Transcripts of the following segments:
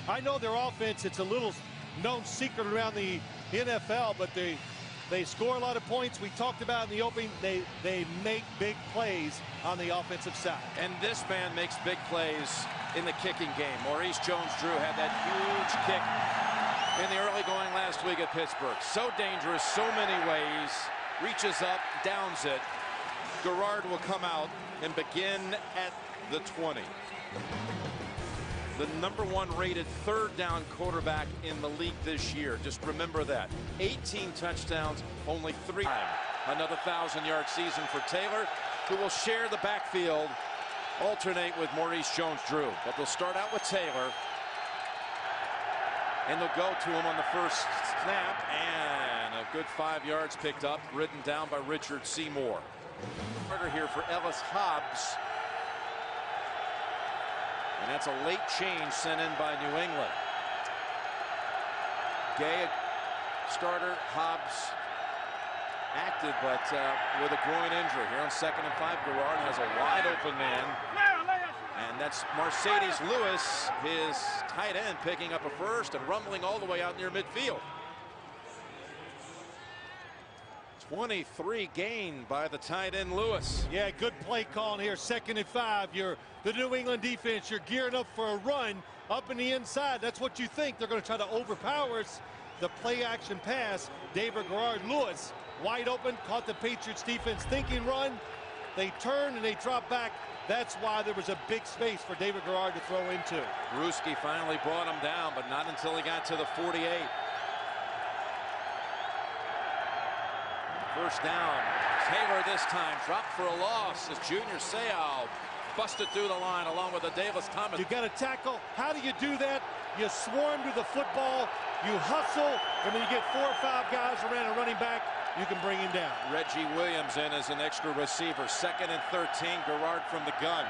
I know their offense, it's a little known secret around the NFL, but they score a lot of points. We talked about in the opening, they make big plays on the offensive side. And this man makes big plays in the kicking game. Maurice Jones-Drew had that huge kick in the early going last week at Pittsburgh. So dangerous, so many ways. Reaches up, downs it. Garrard will come out and begin at the 20. The #1 rated third down quarterback in the league this year. Just remember that. 18 touchdowns, only 3. Another 1,000-yard season for Taylor, who will share the backfield, alternate with Maurice Jones-Drew. But they'll start out with Taylor, and they'll go to him on the first snap, and a good 5 yards picked up, ridden down by Richard Seymour. Starter here for Ellis Hobbs. And that's a late change sent in by New England. Gay, starter. Hobbs active, but with a groin injury. Here on 2nd and 5, Garrard has a wide open man. And that's Mercedes Lewis, his tight end, picking up a first and rumbling all the way out near midfield. 23 gain by the tight end Lewis. Yeah, good play call here. 2nd and 5. The New England defense. You're gearing up for a run up in the inside. That's what you think. They're going to try to overpower us. The play action pass. David Garrard Lewis wide open. Caught the Patriots defense thinking run. They turn and they drop back. That's why there was a big space for David Garrard to throw into. Bruschi finally brought him down, but not until he got to the 48. First down. Taylor this time dropped for a loss as Junior Seau busted through the line along with the Davis Thomas. You got to tackle. How do you do that? You swarm to the football, you hustle, and when you get 4 or 5 guys around a running back, you can bring him down. Reggie Williams in as an extra receiver. 2nd and 13. Garrard from the gun.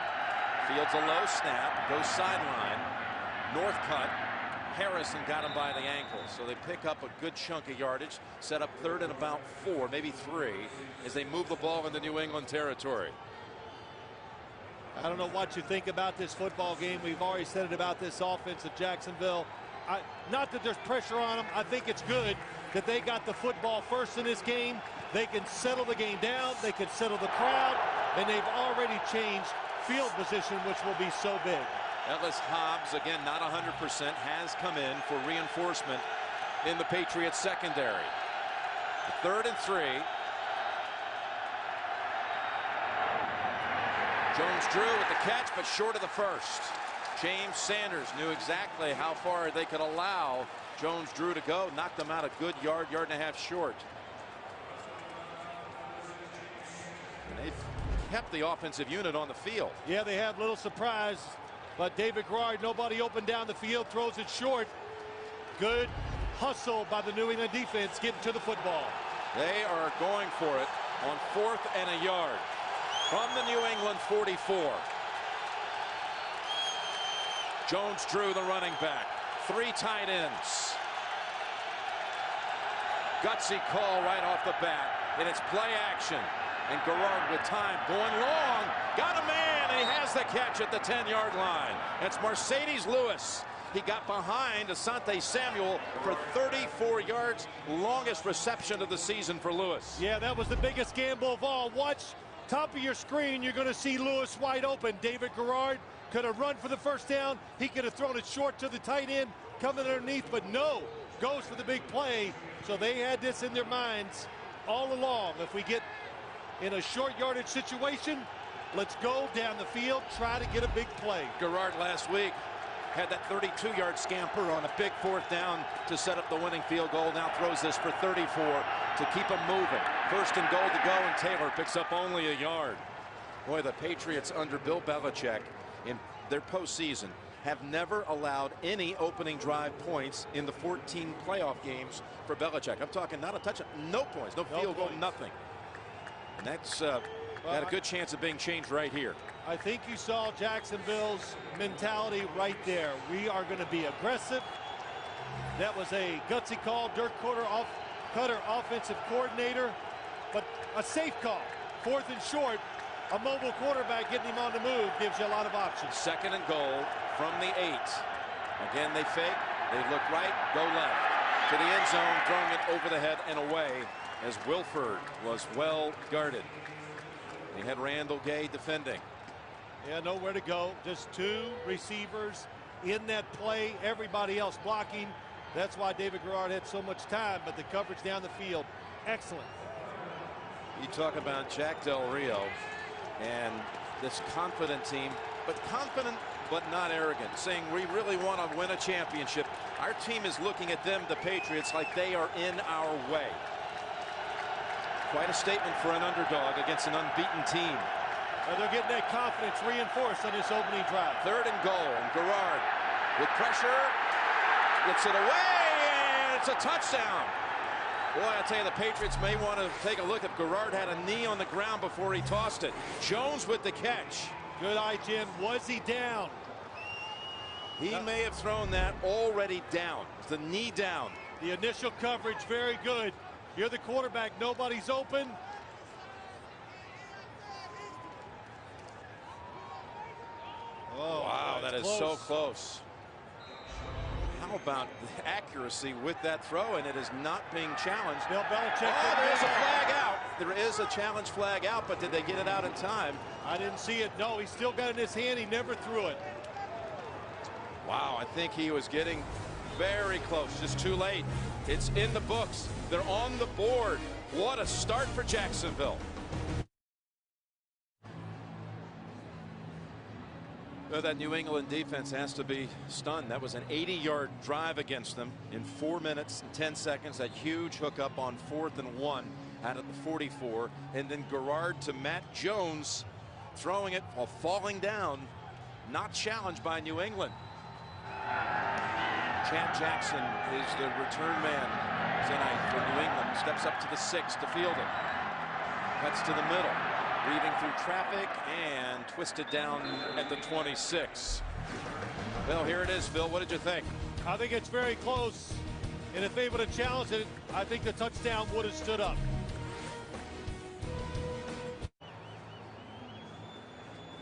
Fields a low snap, goes sideline. North cut. Harrison got him by the ankle, so they pick up a good chunk of yardage, set up 3rd and about 4, maybe 3, as they move the ball into New England territory. I don't know what you think about this football game. We've already said it about this offense of Jacksonville. Not that there's pressure on them. I think it's good that they got the football first in this game. They can settle the game down. They can settle the crowd, and they've already changed field position, which will be so big. Ellis Hobbs, again, not 100%, has come in for reinforcement in the Patriots secondary. 3rd and 3. Jones-Drew with the catch, but short of the first. James Sanders knew exactly how far they could allow Jones-Drew to go. Knocked them out a good yard and a half short. And they've kept the offensive unit on the field. Yeah, they have. Little surprise. But David Garrard, nobody open down the field, throws it short. Good hustle by the New England defense getting to the football. They are going for it on 4th and a yard from the New England 44. Jones-Drew, the running back. 3 tight ends. Gutsy call right off the bat, and it's play action. And Garrard with time, going long, got a man, and he has the catch at the 10-yard line. That's Mercedes Lewis. He got behind Asante Samuel for 34 yards, longest reception of the season for Lewis. Yeah, that was the biggest gamble of all. Watch top of your screen, you're going to see Lewis wide open. David Garrard could have run for the first down. He could have thrown it short to the tight end, coming underneath, but no, goes for the big play. So they had this in their minds all along. If we get in a short yardage situation, let's go down the field, try to get a big play. Garrard last week had that 32-yard scamper on a big 4th down to set up the winning field goal. Now throws this for 34 to keep them moving. 1st and goal to go, and Taylor picks up only a yard. Boy, the Patriots under Bill Belichick in their postseason have never allowed any opening drive points in the 14 playoff games for Belichick. I'm talking not a touchdown, no points, no field goal, nothing. And that's got a good chance of being changed right here. I think you saw Jacksonville's mentality right there. We are going to be aggressive. That was a gutsy call. Dirk Cutter, offensive coordinator, but a safe call. 4th and short. A mobile quarterback getting him on the move gives you a lot of options. 2nd and goal from the 8. Again, they fake. They look right, go left. To the end zone, throwing it over the head and away as Wilford was well guarded. He had Randall Gay defending. Yeah, nowhere to go. Just two receivers in that play. Everybody else blocking. That's why David Garrard had so much time, but the coverage down the field, excellent. You talk about Jack Del Rio and this confident team, but confident but not arrogant, saying we really want to win a championship. Our team is looking at them, the Patriots, like they are in our way. Quite a statement for an underdog against an unbeaten team. They're getting that confidence reinforced on this opening drive. 3rd and goal, and Garrard with pressure gets it away, and it's a touchdown. Boy, I tell you, the Patriots may want to take a look if Garrard had a knee on the ground before he tossed it. Jones with the catch. Good eye, Jim. Was he down? He may have thrown that already down. The knee down. The initial coverage, very good. You're the quarterback. Nobody's open. Oh, wow, that is close. so close. How about the accuracy with that throw, and it is not being challenged. Bill Belichick. Oh, there is a flag out. There is a challenge flag out, but did they get it out in time? I didn't see it. No, he still got it in his hand. He never threw it. Wow, I think he was getting very close, just too late. It's in the books. They're on the board. What a start for Jacksonville. Well, that New England defense has to be stunned. That was an 80-yard drive against them in 4 minutes and 10 seconds. That huge hookup on 4th and 1 out at the 44. And then Garrard to Matt Jones, throwing it while falling down. Not challenged by New England. Chad Jackson is the return man tonight for New England. Steps up to the 6 to field it. Cuts to the middle. Weaving through traffic and twisted down at the 26. Well, here it is, Phil. What did you think? I think it's very close. And if they would have challenged it, I think the touchdown would have stood up.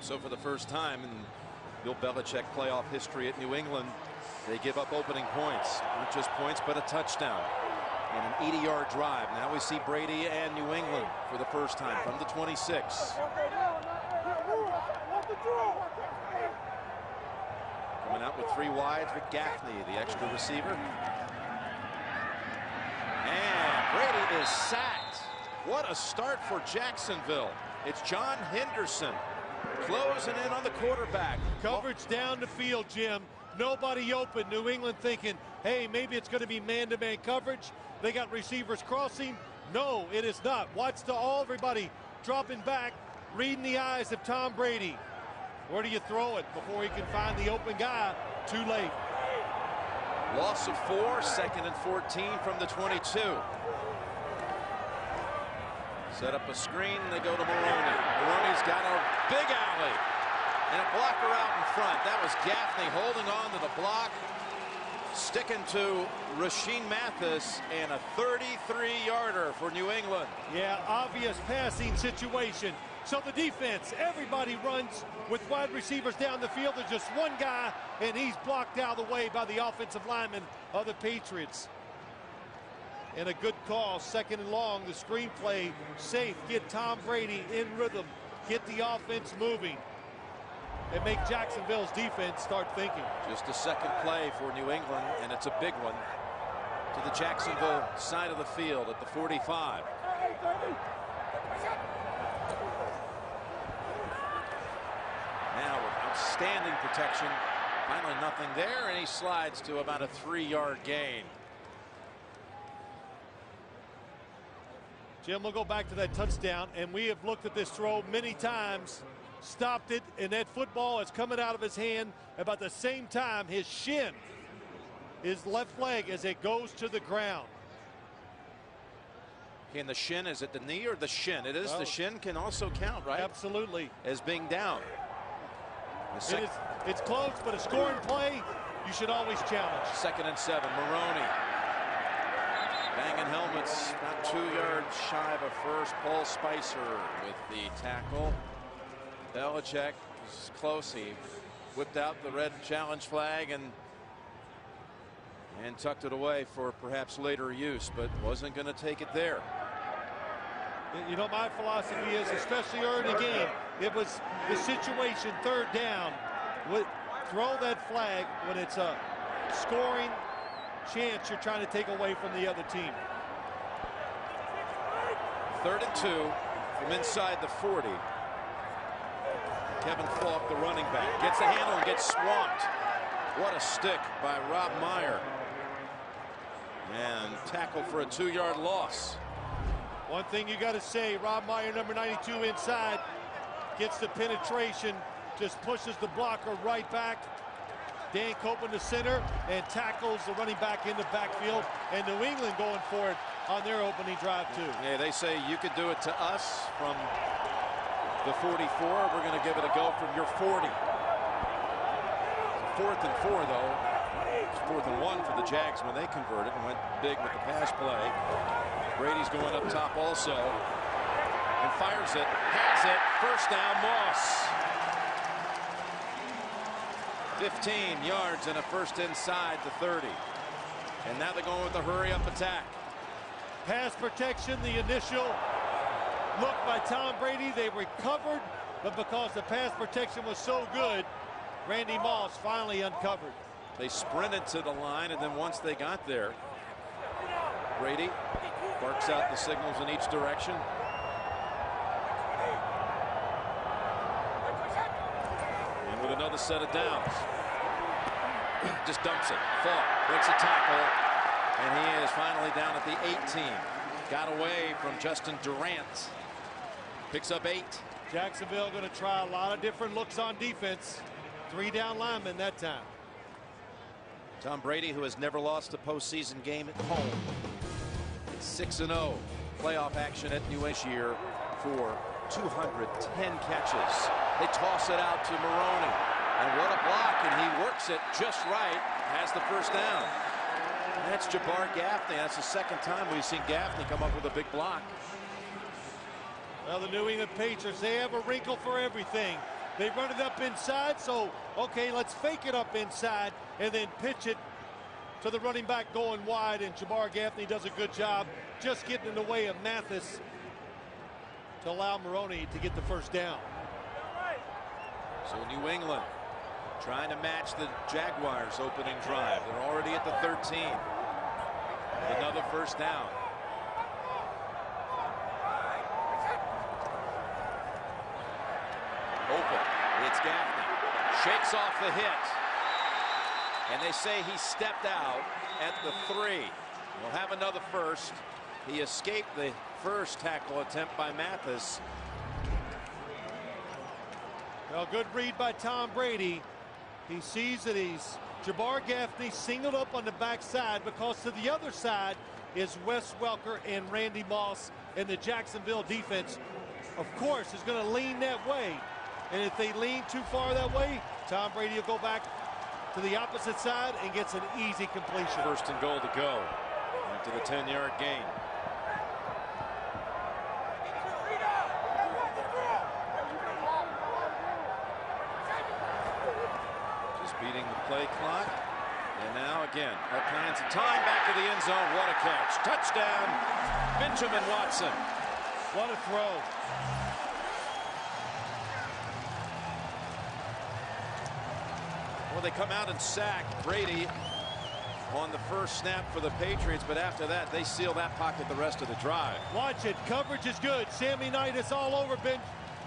So for the first time in Bill Belichick playoff history at New England, they give up opening points. Not just points, but a touchdown. And an 80-yard drive. Now we see Brady and New England for the first time from the 26. Coming out with 3 wides with Gaffney, the extra receiver. And Brady is sacked. What a start for Jacksonville. It's John Henderson closing in on the quarterback. Coverage down the field, Jim. Nobody open. New England thinking, hey, maybe it's going to be man-to-man coverage. They got receivers crossing. No, it is not. Watch everybody dropping back, reading the eyes of Tom Brady. Where do you throw it before he can find the open guy? Too late. Loss of 4, 2nd and 14 from the 22. Set up a screen. They go to Maroney. Maroney's got a big alley. And a blocker out in front. That was Gaffney holding on to the block. Sticking to Rasheem Mathis, and a 33-yarder for New England. Yeah, obvious passing situation. So the defense, everybody runs with wide receivers down the field. There's just one guy, and he's blocked out of the way by the offensive lineman of the Patriots. And a good call, 2nd and long. The screenplay safe. Get Tom Brady in rhythm. Get the offense moving. And make Jacksonville's defense start thinking. Just a second play for New England, and it's a big one to the Jacksonville side of the field at the 45. Now with outstanding protection, finally nothing there, and he slides to about a 3-yard gain. Jim, we'll go back to that touchdown, and we have looked at this throw many times. Stopped it, and that football is coming out of his hand about the same time his shin, his left leg, as it goes to the ground. And the shin, is it the knee or the shin? It is. Well, the shin can also count, right? Absolutely. As being down. It's close, but a scoring play, you should always challenge. 2nd and 7. Maroney. Banging helmets, about 2 yards shy of a first. Paul Spicer with the tackle. Belichick was close. He whipped out the red challenge flag, and and tucked it away for perhaps later use, but wasn't going to take it there. You know, my philosophy is, especially early in the game, it was the situation, third down. Throw that flag when it's a scoring chance you're trying to take away from the other team. 3rd and 2 from inside the 40. Kevin Falk, the running back, gets the handle and gets swamped. What a stick by Rob Meyer. And tackle for a 2-yard loss. One thing you got to say, Rob Meyer, number 92 inside, gets the penetration, just pushes the blocker right back. Dan Copeland, the center, and tackles the running back in the backfield. And New England going for it on their opening drive, too. Yeah, they say you could do it to us from the 44. We're going to give it a go from your 40. 4th and 4, though. It's 4th and 1 for the Jags when they converted and went big with the pass play. Brady's going up top also and fires it, has it, 1st down, Moss. 15 yards and a 1st inside the 30. And now they're going with the hurry-up attack. Pass protection, the initial look by Tom Brady. They recovered, but because the pass protection was so good, Randy Moss finally uncovered. They sprinted to the line, and then once they got there, Brady barks out the signals in each direction. And with another set of downs, just dumps it. Falk breaks a tackle, and he is finally down at the 18. Got away from Justin Durant. Picks up 8. Jacksonville going to try a lot of different looks on defense. 3 down linemen that time. Tom Brady, who has never lost a postseason game at home, 6-0. Playoff action at New year for 210 catches. They toss it out to Maroney, and what a block, and he works it just right, has the 1st down. And that's Jabbar Gaffney. That's the 2nd time we've seen Gaffney come up with a big block. Well, the New England Patriots, they have a wrinkle for everything. They run it up inside, so okay, let's fake it up inside and then pitch it to the running back going wide, and Jabbar Gaffney does a good job just getting in the way of Mathis to allow Maroney to get the 1st down. So New England trying to match the Jaguars' opening drive. They're already at the 13. Another 1st down. Open. It's Gaffney. Shakes off the hit. And they say he stepped out at the 3. We'll have another 1st. He escaped the 1st tackle attempt by Mathis. Well, good read by Tom Brady. He sees that he's Jabbar Gaffney singled up on the backside, because to the other side is Wes Welker and Randy Moss, and the Jacksonville defense, of course, is going to lean that way. And if they lean too far that way, Tom Brady will go back to the opposite side and gets an easy completion. 1st and goal to go after the 10-yard gain. Just beating the play clock. And now again, our plans of time back to the end zone. What a catch. Touchdown, Benjamin Watson. What a throw. Well, they come out and sack Brady on the 1st snap for the Patriots, but after that, they seal that pocket the rest of the drive. Watch it. Coverage is good. Sammy Knight is all over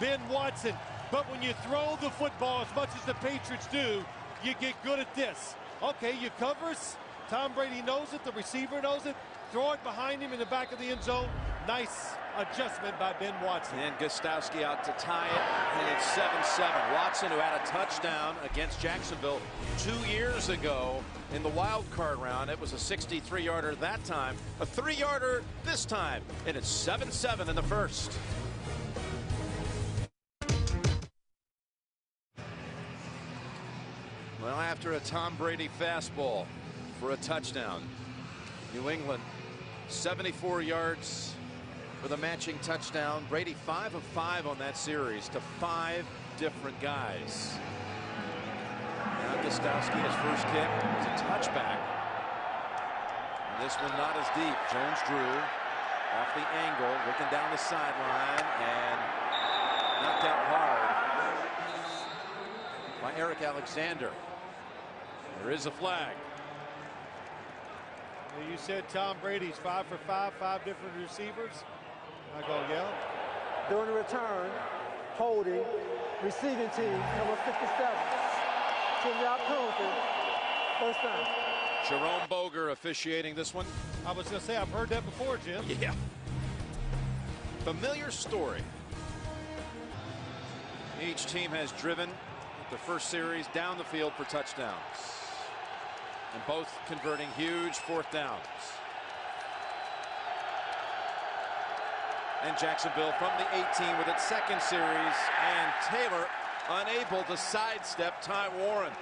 Ben Watson. But when you throw the football as much as the Patriots do, you get good at this. Okay, you cover us. Tom Brady knows it. The receiver knows it. Throw it behind him in the back of the end zone. Nice adjustment by Ben Watson. And Gostowski out to tie it, and it's 7-7. Watson, who had a touchdown against Jacksonville 2 years ago in the wild card round. It was a 63-yarder that time, a 3-yarder this time, and it's 7-7 in the 1st. Well, after a Tom Brady fastball for a touchdown, New England 74 yards for the matching touchdown. Brady 5 of 5 on that series to 5 different guys. Now Gostowski, his 1st kick was a touchback. This one not as deep. Jones-Drew off the angle, looking down the sideline, and knocked out hard by Eric Alexander. There is a flag. You said Tom Brady's 5 for 5, 5 different receivers. I go, yeah. During the return, holding, receiving team, number 57. 10-yard penalty, first down. Jerome Boger officiating this one. I was going to say, I've heard that before, Jim. Yeah. Familiar story. Each team has driven the first series down the field for touchdowns. And both converting huge fourth downs. And Jacksonville from the 18 with its second series, and Taylor unable to sidestep Ty Warren.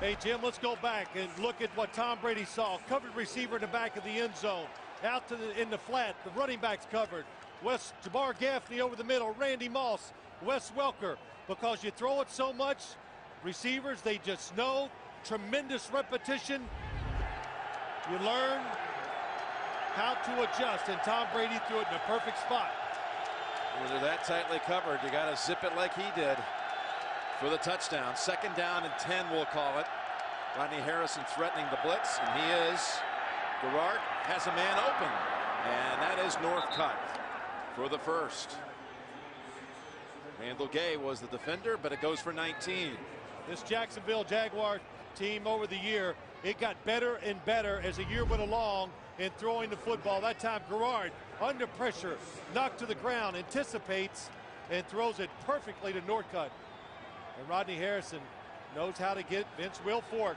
Hey, Jim, let's go back and look at what Tom Brady saw. Covered receiver in the back of the end zone. Out to in the flat. The running back's covered. Jabbar Gaffney over the middle. Randy Moss. Wes Welker. Because you throw it so much, receivers, they just know. Tremendous repetition. You learn how to adjust, and Tom Brady threw it in a perfect spot. When they're that tightly covered, you got to zip it like he did for the touchdown. Second down and 10, we'll call it. Rodney Harrison threatening the blitz, and he is. Garrard has a man open, and that is Northcutt for the first. Randall Gay was the defender, but it goes for 19. This Jacksonville Jaguar team over the year, it got better and better as the year went along in throwing the football. That time Garrard under pressure, knocked to the ground, anticipates and throws it perfectly to Northcutt. And Rodney Harrison knows how to get Vince Wilfork.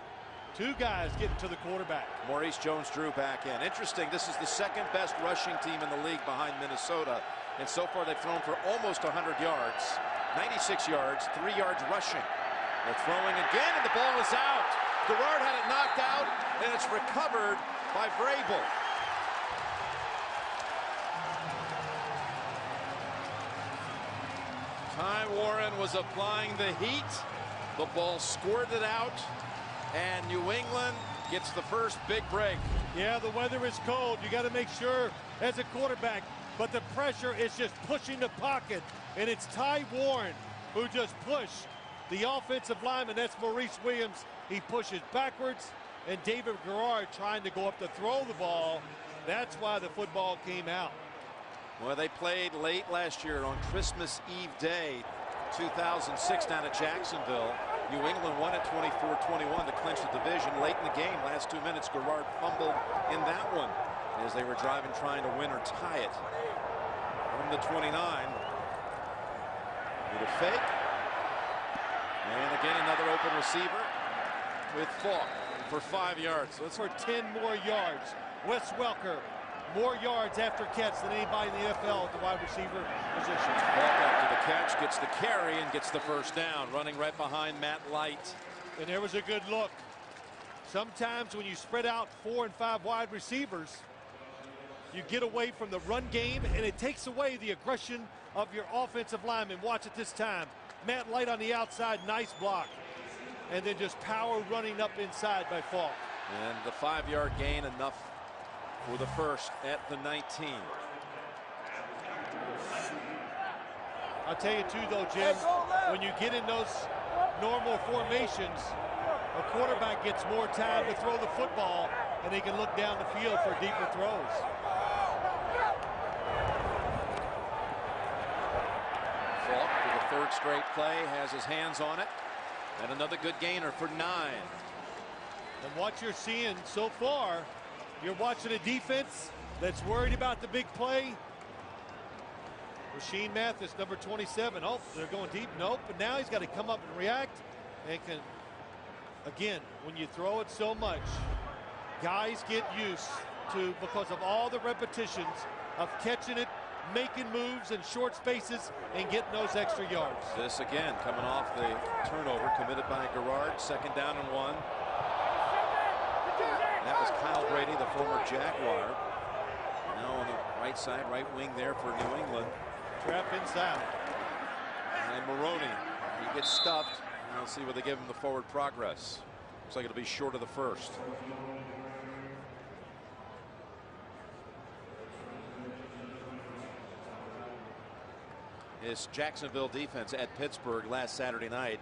Two guys getting to the quarterback. Maurice Jones-Drew back in. Interesting, this is the second best rushing team in the league behind Minnesota. And so far they've thrown for almost 100 yards. 96 yards, 3 yards rushing. They're throwing again, and the ball is out. Garrard had it knocked out, and it's recovered by Vrabel. Ty Warren was applying the heat. The ball squirted out, and New England gets the first big break. Yeah, the weather is cold. You got to make sure as a quarterback, but the pressure is just pushing the pocket, and it's Ty Warren who just pushed the offensive lineman. That's Maurice Williams. He pushes backwards, and David Garrard trying to go up to throw the ball. That's why the football came out. Well, they played late last year on Christmas Eve Day, 2006, down at Jacksonville. New England won at 24-21 to clinch the division. Late in the game, last 2 minutes, Garrard fumbled in that one as they were driving, trying to win or tie it. From the 29, with a fake. And again, another open receiver with Falk for 5 yards. So it's for 10 more yards. Wes Welker, more yards after catch than anybody in the NFL at the wide receiver position. Falk after the catch, gets the carry, and gets the first down, running right behind Matt Light. And there was a good look. Sometimes when you spread out 4 and 5 wide receivers, you get away from the run game, and it takes away the aggression of your offensive lineman. Watch it this time. Matt Light on the outside, nice block. And then just power running up inside by Falk. And the 5-yard gain, enough for the first at the 19. I'll tell you too, though, Jim, when you get in those normal formations, a quarterback gets more time to throw the football, and he can look down the field for deeper throws. Falk, for the third straight play, has his hands on it. And another good gainer for 9. And what you're seeing so far, you're watching a defense that's worried about the big play. Rashean Mathis, number 27. Oh, they're going deep. Nope. But now he's got to come up and react. And can, again, when you throw it so much, guys get used to, because of all the repetitions of catching it, making moves in short spaces, and getting those extra yards. This again coming off the turnover committed by Garrard. Second down and 1. That was Kyle Brady, the former Jaguar. Now on the right side, right wing there for New England. Trap inside. And Maroney, he gets stuffed. We'll see where they give him the forward progress. Looks like it'll be short of the first. His Jacksonville defense at Pittsburgh last Saturday night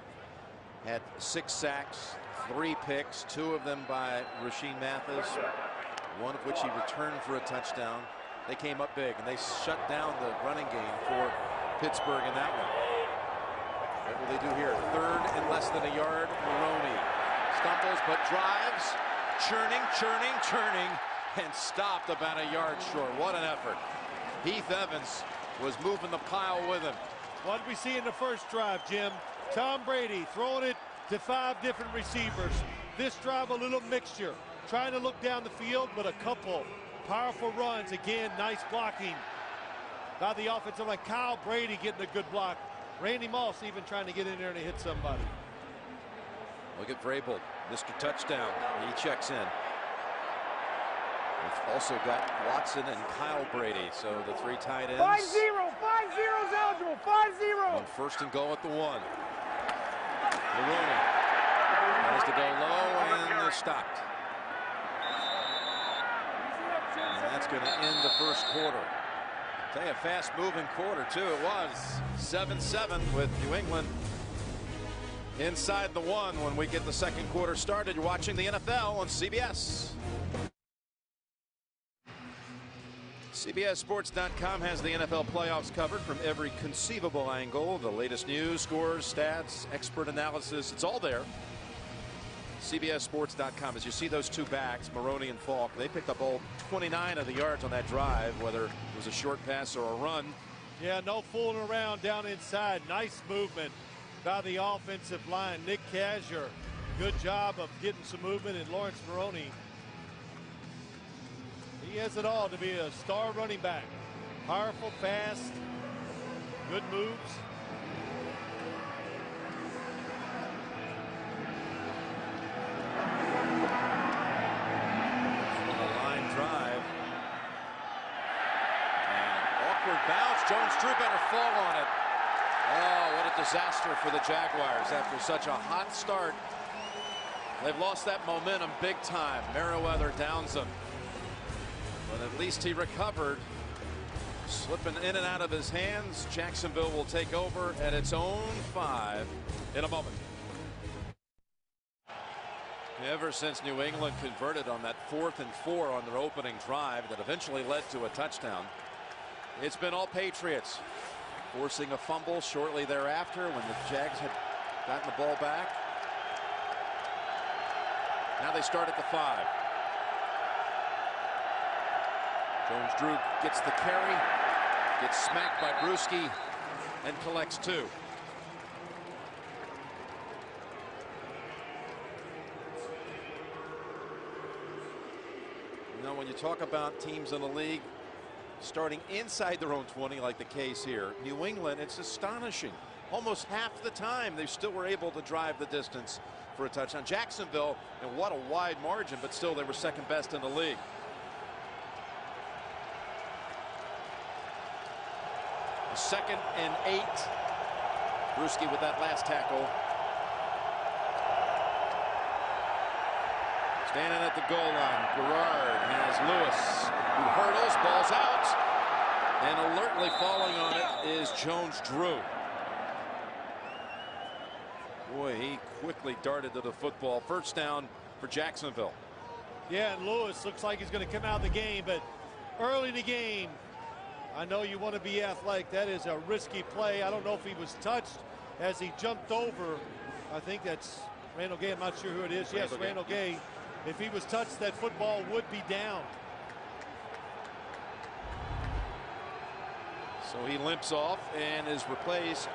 had 6 sacks, 3 picks, 2 of them by Rasheed Mathis, one of which he returned for a touchdown. They came up big and they shut down the running game for Pittsburgh in that one. What will they do here? 3rd and less than a yard. Maroney stumbles but drives, churning, and stopped about a yard short. What an effort. Heath Evans was moving the pile with him. What did we see in the first drive, Jim? Tom Brady throwing it to 5 different receivers. This drive, a little mixture. Trying to look down the field, but a couple powerful runs. Again, nice blocking by the offensive line. Kyle Brady getting a good block. Randy Moss even trying to get in there and hit somebody. Look at Vrabel, Mr. Touchdown. He checks in. We've also got Watson and Kyle Brady, so the 3 tight ends. 5-0 is eligible. 5-0. On 1st and goal at the 1. Maroney tries to go low and they're stopped. And that's going to end the first quarter. Tell you, a fast-moving quarter too. It was 7-7 with New England inside the 1 when we get the second quarter started. You're watching the NFL on CBS. CBSSports.com has the NFL playoffs covered from every conceivable angle. The latest news, scores, stats, expert analysis, it's all there. CBSSports.com. As you see those 2 backs, Maroney and Falk, they picked up all 29 of the yards on that drive, whether it was a short pass or a run. Yeah, no fooling around down inside. Nice movement by the offensive line. Nick Kasier, good job of getting some movement, and Lawrence Maroney, he has it all to be a star running back. Powerful, fast, good moves. Bounce. Jones Drew better fall on it. Oh, what a disaster for the Jaguars after such a hot start. They've lost that momentum big time. Merriweather downs him, but at least he recovered. Slipping in and out of his hands. Jacksonville will take over at its own 5 in a moment. Ever since New England converted on that 4th and 4 on their opening drive that eventually led to a touchdown, it's been all Patriots, forcing a fumble shortly thereafter when the Jags had gotten the ball back. Now they start at the 5. Jones Drew gets the carry, gets smacked by Bruschi, and collects 2. You know, when you talk about teams in the league starting inside their own 20 like the case here, New England, it's astonishing. Almost half the time they still were able to drive the distance for a touchdown. Jacksonville, and what a wide margin, but still they were second best in the league. A 2nd and 8. Bruschi with that last tackle. Standing at the goal line, Garrard has Lewis, who hurdles, ball's out, and alertly falling on it is Jones Drew. Boy, he quickly darted to the football. First down for Jacksonville. Yeah, and Lewis looks like he's going to come out of the game, but early in the game, I know you want to be athletic. That is a risky play. I don't know if he was touched as he jumped over. I think that's Randall Gay. I'm not sure who it is. Yes, Randall Gay. If he was touched, that football would be down. So he limps off and is replaced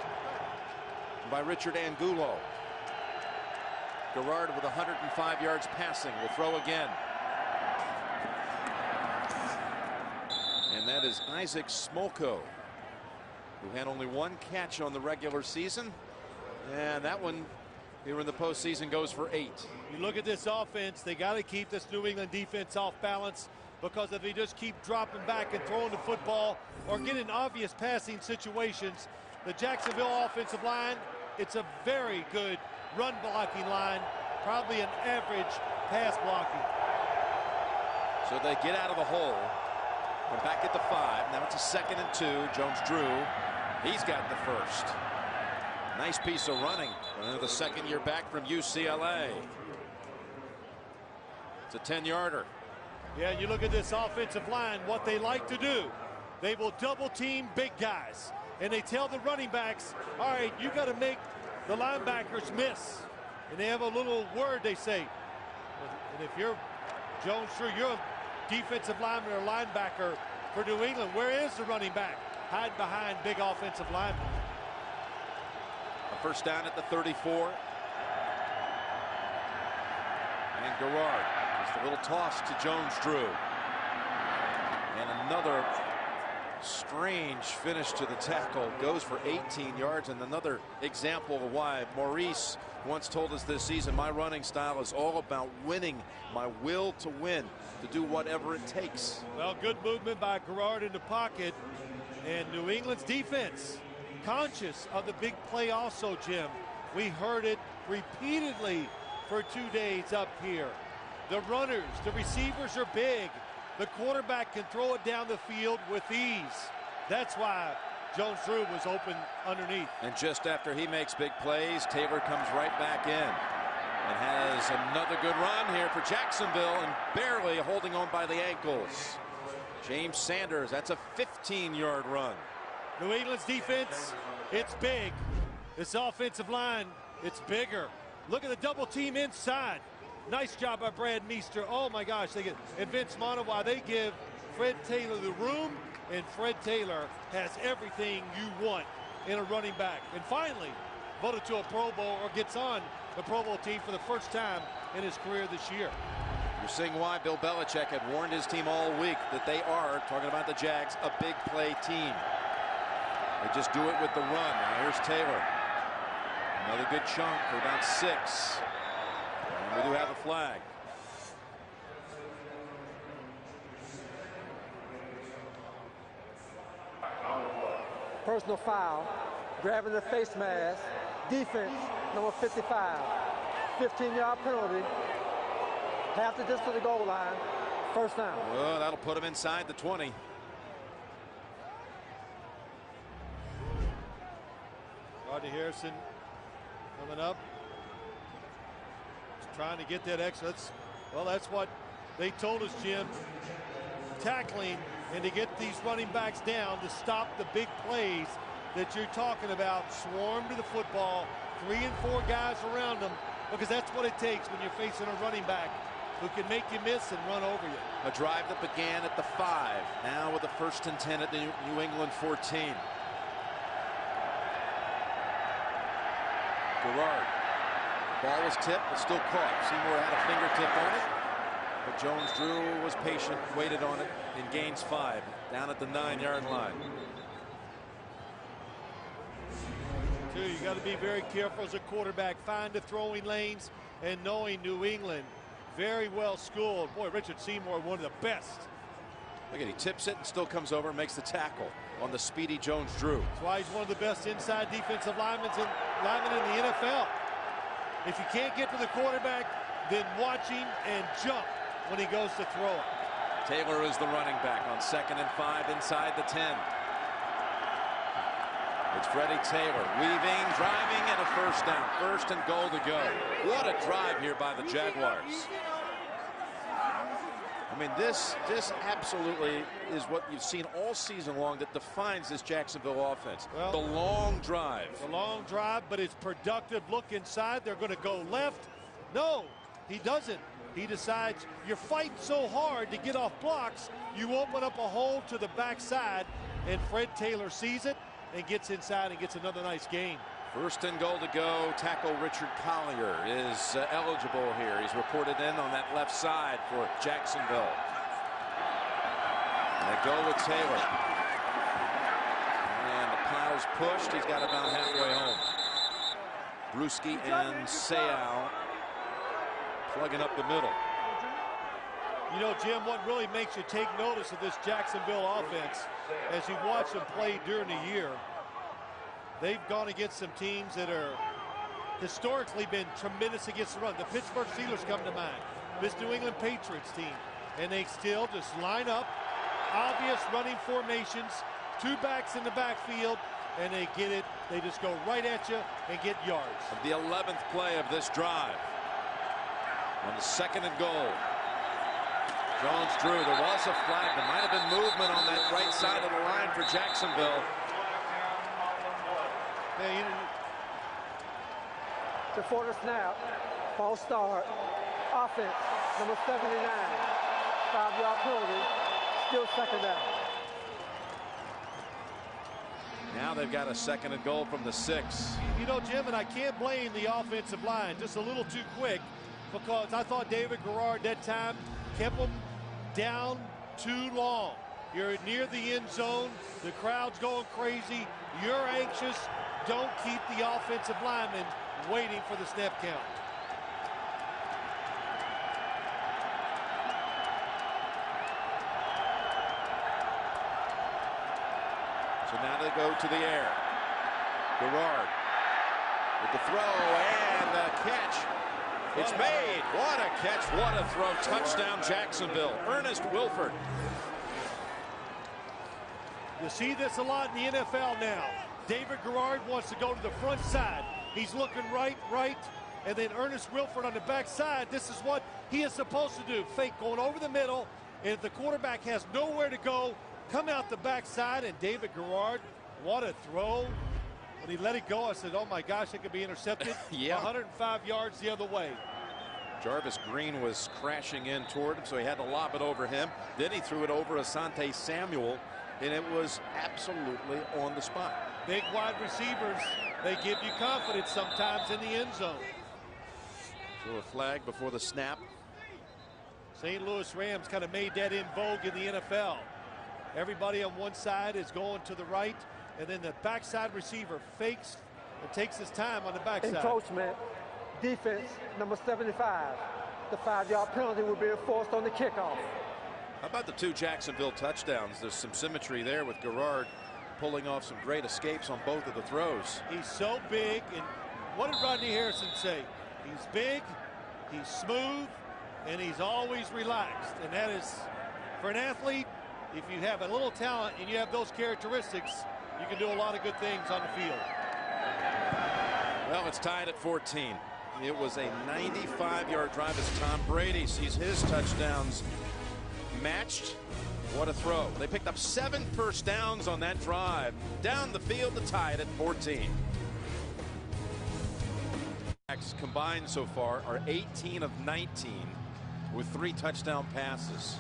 by Richard Angulo. Garrard with 105 yards passing will throw again. And that is Isaac Smolko, who had only 1 catch on the regular season. And that one here in the postseason goes for 8. You look at this offense, they got to keep this New England defense off balance, because if they just keep dropping back and throwing the football or get in obvious passing situations, the Jacksonville offensive line, it's a very good run blocking line, probably an average pass blocking. So they get out of the hole. We're back at the 5. Now it's a 2nd and 2. Jones Drew He's got the first. Nice piece of running. The second year back from UCLA. It's a 10-yarder. Yeah, you look at this offensive line, what they like to do. They will double team big guys. And they tell the running backs, all right, you got to make the linebackers miss. And they have a little word they say. And if you're Jones, sure, you're a defensive lineman or linebacker for New England. Where is the running back? Hide behind big offensive linemen. A first down at the 34. And Garrard. Just a little toss to Jones-Drew. And another strange finish to the tackle. Goes for 18 yards. And another example of why Maurice once told us this season, my running style is all about winning, my will to win, to do whatever it takes. Well, good movement by Garrard in the pocket. And New England's defense conscious of the big play also, Jim. We heard it repeatedly for 2 days up here. The runners, the receivers are big. The quarterback can throw it down the field with ease. That's why Jones-Drew was open underneath. And just after he makes big plays, Taylor comes right back in and has another good run here for Jacksonville, and barely holding on by the ankles. James Sanders, that's a 15-yard run. New England's defense, it's big. This offensive line, it's bigger. Look at the double team inside. Nice job by Brad Meester. Oh my gosh, they get, and Vince Monowai, they give Fred Taylor the room, and Fred Taylor has everything you want in a running back. And finally, voted to a Pro Bowl or gets on the Pro Bowl team for the first time in his career this year. You're seeing why Bill Belichick had warned his team all week that they are, talking about the Jags, a big play team. They just do it with the run. Now here's Taylor. Another good chunk for about 6. And we do have a flag. Personal foul, grabbing the face mask, defense, number 55. 15-yard penalty, half the distance to the goal line, first down. Well, that'll put him inside the 20. Rodney Harrison coming up. Just trying to get that extra. Well, that's what they told us, Jim. Tackling and to get these running backs down to stop the big plays that you're talking about. Swarm to the football, 3 and 4 guys around them, because that's what it takes when you're facing a running back who can make you miss and run over you. A drive that began at the 5, now with a 1st and 10 at the New England 14. Garrard. Ball was tipped, but still caught. Seymour had a fingertip on it, but Jones-Drew was patient, waited on it, and gains 5 down at the 9-yard line. You got to be very careful as a quarterback. Find the throwing lanes, and knowing New England very well schooled. Boy, Richard Seymour, one of the best. Look at, he tips it and still comes over and makes the tackle on the speedy Jones-Drew. That's why he's one of the best inside defensive linemen in the NFL. If you can't get to the quarterback, then watching and jump when he goes to throw it. Taylor is the running back on 2nd and 5 inside the 10. It's Freddie Taylor weaving, driving, and a first down. 1st and goal to go. What a drive here by the Jaguars. I mean, this absolutely is what you've seen all season long that defines this Jacksonville offense. Well, the long drive. The long drive, but it's productive. Look inside. They're going to go left. No, he doesn't. He decides you're fighting so hard to get off blocks, you open up a hole to the backside, and Fred Taylor sees it and gets inside and gets another nice gain. 1st and goal to go. Tackle Richard Collier is eligible here. He's reported in on that left side for Jacksonville. And they go with Taylor. And the pile's pushed. He's got about halfway home. Bruschi and Seau plugging up the middle. You know, Jim, what really makes you take notice of this Jacksonville offense, as you watch them play during the year, they've gone against some teams that are historically been tremendous against the run. The Pittsburgh Steelers come to mind. This New England Patriots team. And they still just line up, obvious running formations, 2 backs in the backfield, and they get it. They just go right at you and get yards. The 11th play of this drive. On the 2nd and goal. Jones-Drew, there was a flag. There might have been movement on that right side of the line for Jacksonville. Yeah, Before the snap, false start, offense, number 79, 5-yard penalty, still 2nd down. Now they've got a 2nd and goal from the 6. You know, Jim, and I can't blame the offensive line, just a little too quick, because I thought David Garrard that time kept them down too long. You're near the end zone, the crowd's going crazy, you're anxious. Don't keep the offensive linemen waiting for the snap count. So now they go to the air. Garrard with the throw and the catch. It's made. What a catch. What a throw. Touchdown Jacksonville. Ernest Wilford. You see this a lot in the NFL now. David Garrard wants to go to the front side. He's looking right, and then Ernest Wilford on the back side. This is what he is supposed to do. Fake going over the middle, and if the quarterback has nowhere to go, come out the back side, and David Garrard, what a throw. When he let it go, I said, oh my gosh, it could be intercepted. Yeah. 105 yards the other way. Jarvis Green was crashing in toward him, so he had to lob it over him. Then he threw it over Asante Samuel, and it was absolutely on the spot. Big wide receivers, they give you confidence sometimes in the end zone. So a flag before the snap. St. Louis Rams kind of made that in vogue in the NFL. Everybody on one side is going to the right, and then the backside receiver fakes and takes his time on the backside. Encroachment, defense, number 75. The 5-yard penalty will be enforced on the kickoff. How about the 2 Jacksonville touchdowns? There's some symmetry there with Garrard pulling off some great escapes on both of the throws. He's so big, and what did Rodney Harrison say? He's big, he's smooth, and he's always relaxed. And that is, for an athlete, if you have a little talent and you have those characteristics, you can do a lot of good things on the field. Well, it's tied at 14. It was a 95-yard drive as Tom Brady sees his touchdowns matched. What a throw. They picked up 7 first downs on that drive. Down the field to tie it at 14. Combined so far are 18 of 19 with 3 touchdown passes.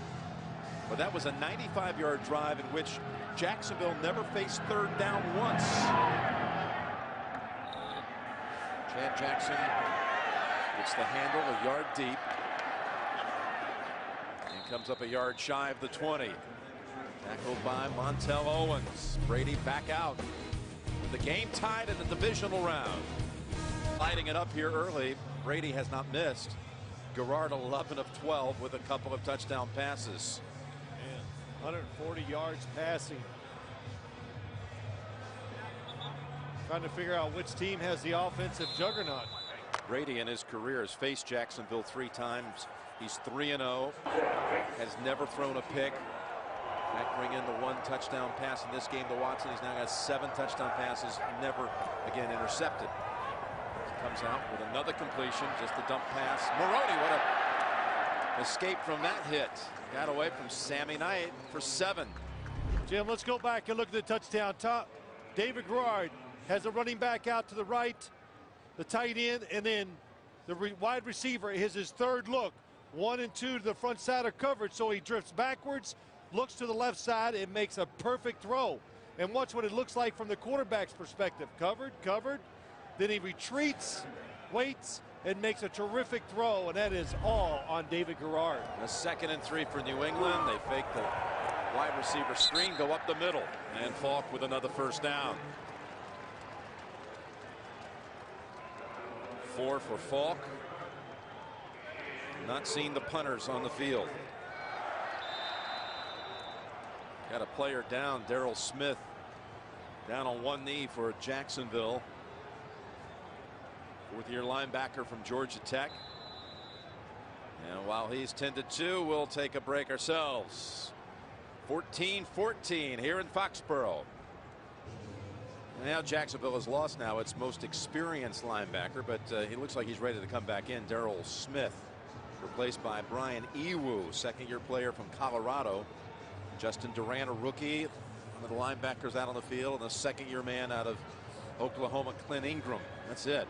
But that was a 95-yard drive in which Jacksonville never faced 3rd down once. Chad Jackson gets the handle a yard deep. And comes up a yard shy of the 20. Tackled by Montel Owens. Brady back out. With the game tied in the divisional round. Lighting it up here early. Brady has not missed. Garrard 11 of 12 with a couple of touchdown passes. Man, 140 yards passing. Trying to figure out which team has the offensive juggernaut. Brady in his career has faced Jacksonville 3 times. He's 3-0. Has never thrown a pick. Factoring in the 1 touchdown pass in this game to Watson, he's now got 7 touchdown passes, never again intercepted. Comes out with another completion, just a dump pass. Maroney, what a escape from that hit. Got away from Sammy Knight for 7. Jim, let's go back and look at the touchdown. David Garrard has a running back out to the right, the tight end, and then the wide receiver is his 3rd look. 1 and 2 to the front side of coverage, so he drifts backwards, looks to the left side, and makes a perfect throw. And watch what it looks like from the quarterback's perspective. Covered. Then he retreats, waits, and makes a terrific throw, and that is all on David Garrard. A 2nd and 3 for New England. They fake the wide receiver screen, go up the middle, and Falk with another first down. 4 for Falk. Not seeing the punters on the field. Got a player down, Darrell Smith, down on 1 knee for Jacksonville. 4th-year linebacker from Georgia Tech. And while he's 10-2, we'll take a break ourselves. 14-14 here in Foxborough. Now Jacksonville has lost now its most experienced linebacker, but he looks like he's ready to come back in. Darrell Smith, replaced by Brian Ewu, second-year player from Colorado. Justin Durant, a rookie. One of the linebackers out on the field, and the second-year man out of Oklahoma, Clint Ingram. That's it.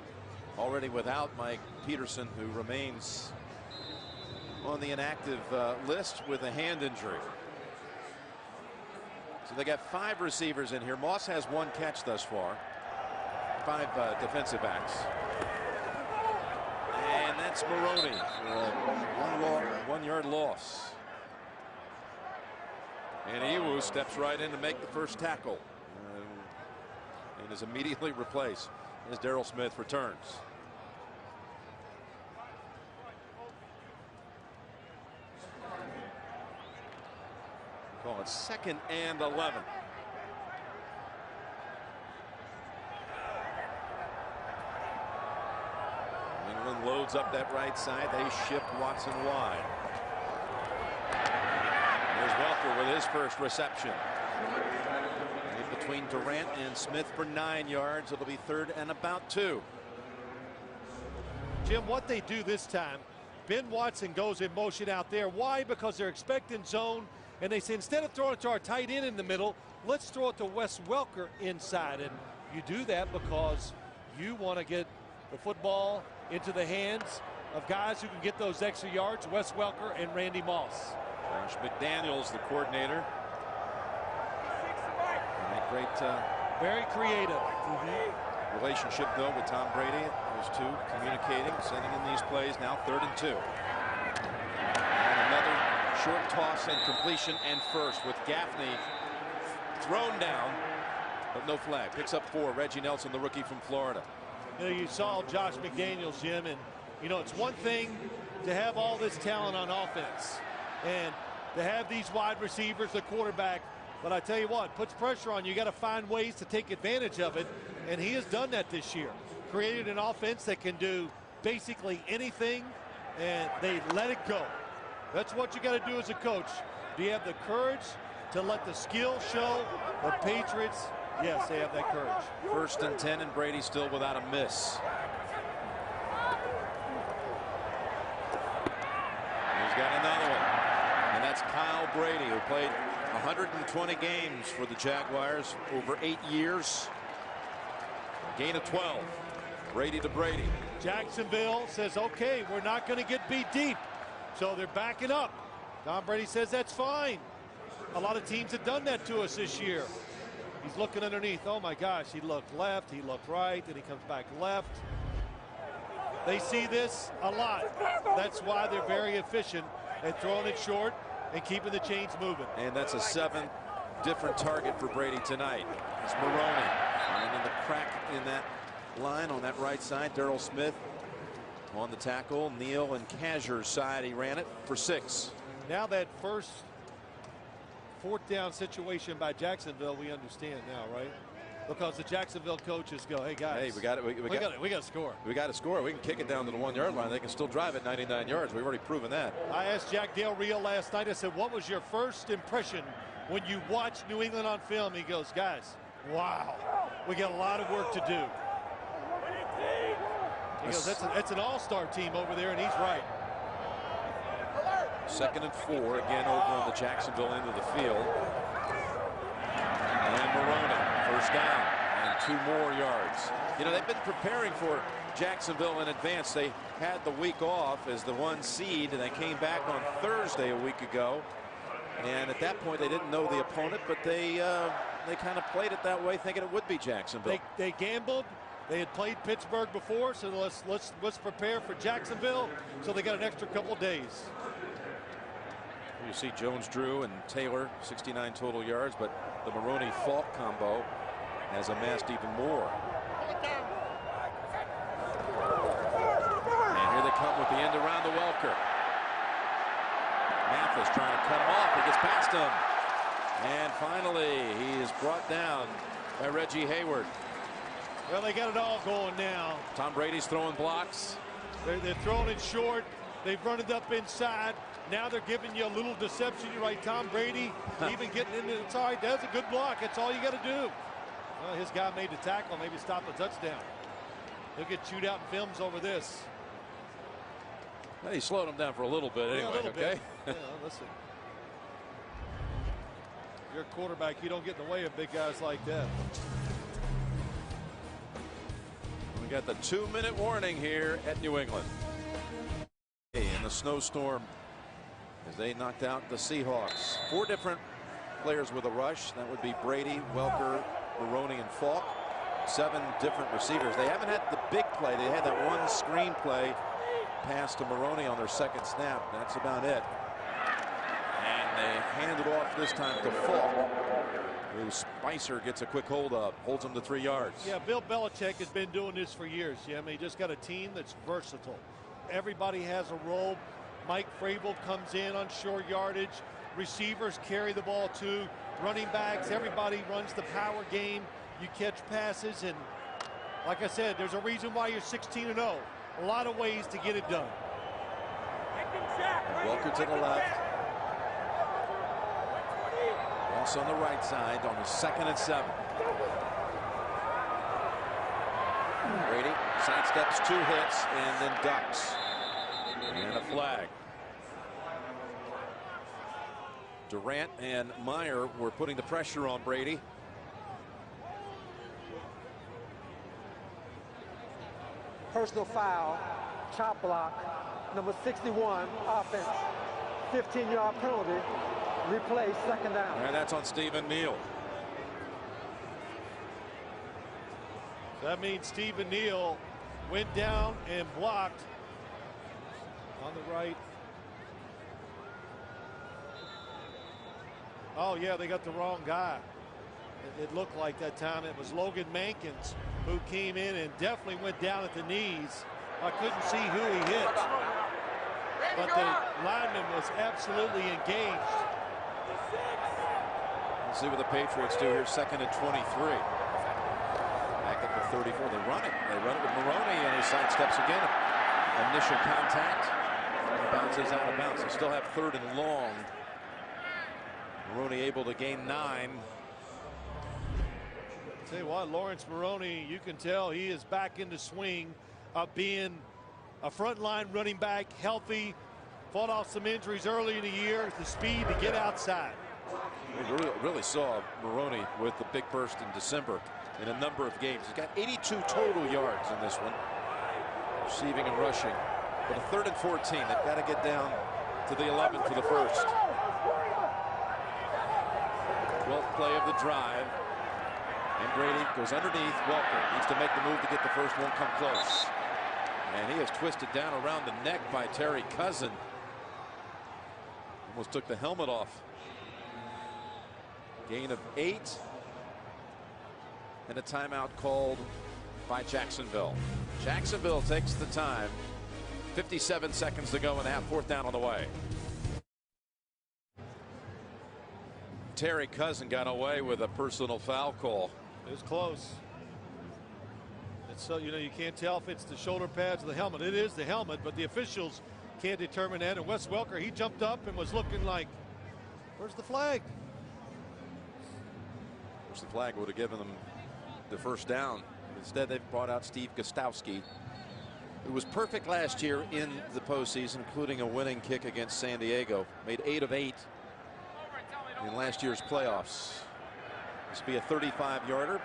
Already without Mike Peterson, who remains on the inactive list with a hand injury. So they got 5 receivers in here. Moss has 1 catch thus far. 5 defensive backs. And that's Maroney for a 1-yard loss. And Ewu steps right in to make the first tackle and is immediately replaced as Darrell Smith returns. Call it 2nd and 11. England loads up that right side. They shift Watson wide. There's Welker with his first reception. In between Durant and Smith for 9 yards. It'll be 3rd and about 2. Jim, what they do this time, Ben Watson goes in motion out there. Why? Because they're expecting zone, and they say instead of throwing it to our tight end in the middle, let's throw it to Wes Welker inside. And you do that because you want to get the football into the hands of guys who can get those extra yards, Wes Welker and Randy Moss. Josh McDaniels, the coordinator. And a great very creative relationship, though, with Tom Brady. Those two communicating, sending in these plays. Now 3rd and 2. And another short toss and completion and first with Gaffney thrown down, but no flag. Picks up 4. Reggie Nelson, the rookie from Florida. You know, you saw Josh McDaniels, Jim, and you know, it's one thing to have all this talent on offense and to have these wide receivers, the quarterback, but I tell you what, puts pressure on you. You got to find ways to take advantage of it, and he has done that this year. Created an offense that can do basically anything, and they let it go. That's what you got to do as a coach. Do you have the courage to let the skill show? The Patriots, yes, they have that courage. 1st and 10, and Brady still without a miss. He's got another one, and that's Kyle Brady, who played 120 games for the Jaguars over 8 years. Gain of 12. Brady to Brady. Jacksonville says, okay, we're not going to get beat deep. So they're backing up. Tom Brady says that's fine. A lot of teams have done that to us this year. He's looking underneath. Oh my gosh, he looked left, he looked right, then he comes back left. They see this a lot. That's why they're very efficient at throwing it short and keeping the chains moving. And that's a 7th different target for Brady tonight. It's Maroney. And in the crack in that line on that right side, Darrell Smith on the tackle. Neal and Cashier's side, he ran it for 6. Now that first 4th down situation by Jacksonville, we understand now, right? Because the Jacksonville coaches go, hey guys, hey, we got to score. We got to score. We can kick it down to the 1-yard line. They can still drive it 99 yards. We've already proven that. I asked Jack Del Rio last night, I said, what was your first impression when you watched New England on film? He goes, guys, wow, we got a lot of work to do. He goes, that's an all-star team over there, and he's right. 2nd and 4, again over on the Jacksonville end of the field. And Maroney, 1st down, and 2 more yards. You know, they've been preparing for Jacksonville in advance. They had the week off as the 1 seed, and they came back on Thursday a week ago. And at that point, they didn't know the opponent, but they kind of played it that way, thinking it would be Jacksonville. They gambled. They had played Pittsburgh before, so let's prepare for Jacksonville. So they got an extra couple days. You see Jones-Drew and Taylor, 69 total yards, but the Maroney-Falk combo has amassed even more. And here they come with the end around to Welker. Mathis trying to cut him off. He gets past him. And finally, he is brought down by Reggie Hayward. Well, they got it all going now. Tom Brady's throwing blocks. They're throwing it short. They've run it up inside. Now they're giving you a little deception. You're right, Tom Brady even getting into the side. That's a good block. That's all you got to do. Well, his guy made the tackle, maybe stop the touchdown. He'll get chewed out in films over this. Well, he slowed him down for a little bit anyway. Yeah, a little okay. bit. Yeah, listen. You're a quarterback. You don't get in the way of big guys like that. We got the 2-minute warning here at New England. In the snowstorm as they knocked out the Seahawks. 4 different players with a rush. That would be Brady, Welker, Maroney, and Falk. 7 different receivers. They haven't had the big play. They had that one screen play pass to Maroney on their second snap. That's about it. And they hand it off this time to Falk, who Spicer gets a quick hold of, holds him to 3 yards. Yeah, Bill Belichick has been doing this for years. Yeah, I mean, he just got a team that's versatile. Everybody has a role. Mike Vrabel comes in on short yardage. Receivers carry the ball too. Running backs, everybody runs the power game. You catch passes, and like I said, there's a reason why you're 16-0. A lot of ways to get it done. Welker to the left. Ross on the right side on the 2nd and 7. Brady sidesteps 2 hits and then ducks. And a flag. Durant and Meyer were putting the pressure on Brady. Personal foul, chop block, number 61, offense, 15-yard penalty, replay, 2nd down. And that's on Stephen Neal. That means Stephen Neal went down and blocked on the right. Oh, yeah, they got the wrong guy. It looked like that time it was Logan Mankins who came in and definitely went down at the knees. I couldn't see who he hit, but the lineman was absolutely engaged. Let's see what the Patriots do here. 2nd and 23. Back at the 34. They run it. They run it with Maroney, and he sidesteps again. Initial contact. And bounces out of bounds. They still have 3rd and long. Maroney able to gain 9. Tell you what, Lawrence Maroney, you can tell he is back in the swing of being a frontline running back, healthy, fought off some injuries early in the year, the speed to get outside. We really saw Maroney with the big burst in December in a number of games. He's got 82 total yards in this one, receiving and rushing. But a 3rd and 14, they've got to get down to the 11 for the first. 12th play of the drive. And Brady goes underneath. Welker needs to make the move to get the first. Won't come close. And he is twisted down around the neck by Terry Cousin. Almost took the helmet off. Gain of 8. And a timeout called by Jacksonville. Jacksonville takes the time. 57 seconds to go in the half. 4th down on the way. Terry Cousin got away with a personal foul call. It was close. It's so, you know, you can't tell if it's the shoulder pads or the helmet. It is the helmet, but the officials can't determine that. And Wes Welker, he jumped up and was looking like, where's the flag? Which the flag would have given them the first down. Instead, they've brought out Steve Gostowski, who was perfect last year in the postseason, including a winning kick against San Diego. Made 8 of 8 in last year's playoffs. This will be a 35-yarder.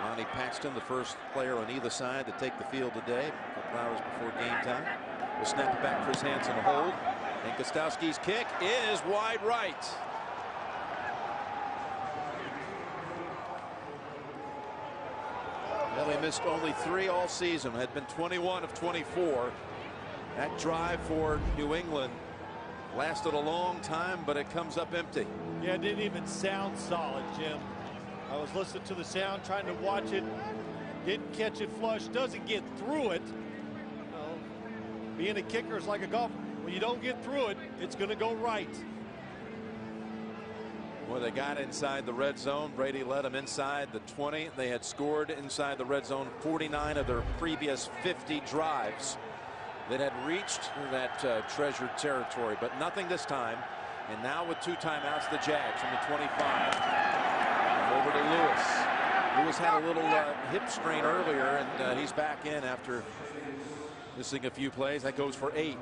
Lonnie Paxton, the first player on either side to take the field today, a couple hours before game time. Will snap it back for his hands and a hold. And Gostowski's kick is wide right. Well, he missed only 3 all season. Had been 21 of 24. That drive for New England lasted a long time, but it comes up empty. Yeah, it didn't even sound solid, Jim. I was listening to the sound, trying to watch it. Didn't catch it flush. Doesn't get through it. You know, being a kicker is like a golfer. When you don't get through it, it's going to go right. Well, they got inside the red zone. Brady led them inside the 20. They had scored inside the red zone 49 of their previous 50 drives that had reached that treasured territory, but nothing this time. And now with 2 timeouts, the Jags from the 25. Over to Lewis. Lewis had a little hip strain earlier, and he's back in after missing a few plays. That goes for 8.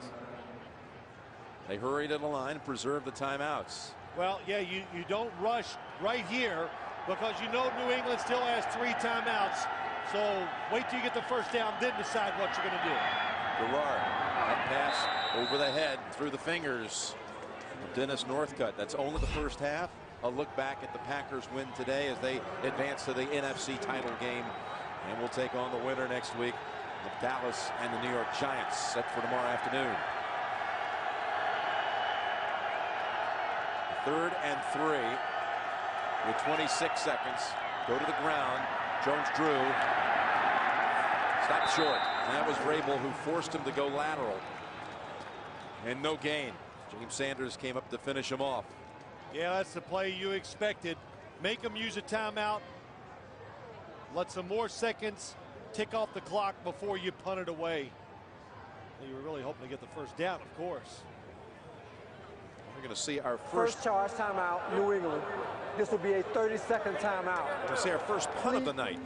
They hurry to the line and preserve the timeouts. Well, yeah, you don't rush right here because you know New England still has 3 timeouts. So wait till you get the first down, then decide what you're going to do. Garrard, that pass over the head, through the fingers of Dennis Northcutt. That's only the first half. A look back at the Packers win today as they advance to the NFC title game. And we'll take on the winner next week of Dallas and the New York Giants, set for tomorrow afternoon. 3rd and 3 with 26 seconds. Go to the ground. Jones-Drew stopped short. And that was Vrabel who forced him to go lateral. And no gain. James Sanders came up to finish him off. Yeah, that's the play you expected. Make them use a timeout. Let some more seconds tick off the clock before you punt it away. You were really hoping to get the first down, of course. We're going to see our first charge timeout, New England. This will be a 30-second timeout. We're going to see our first punt of the night.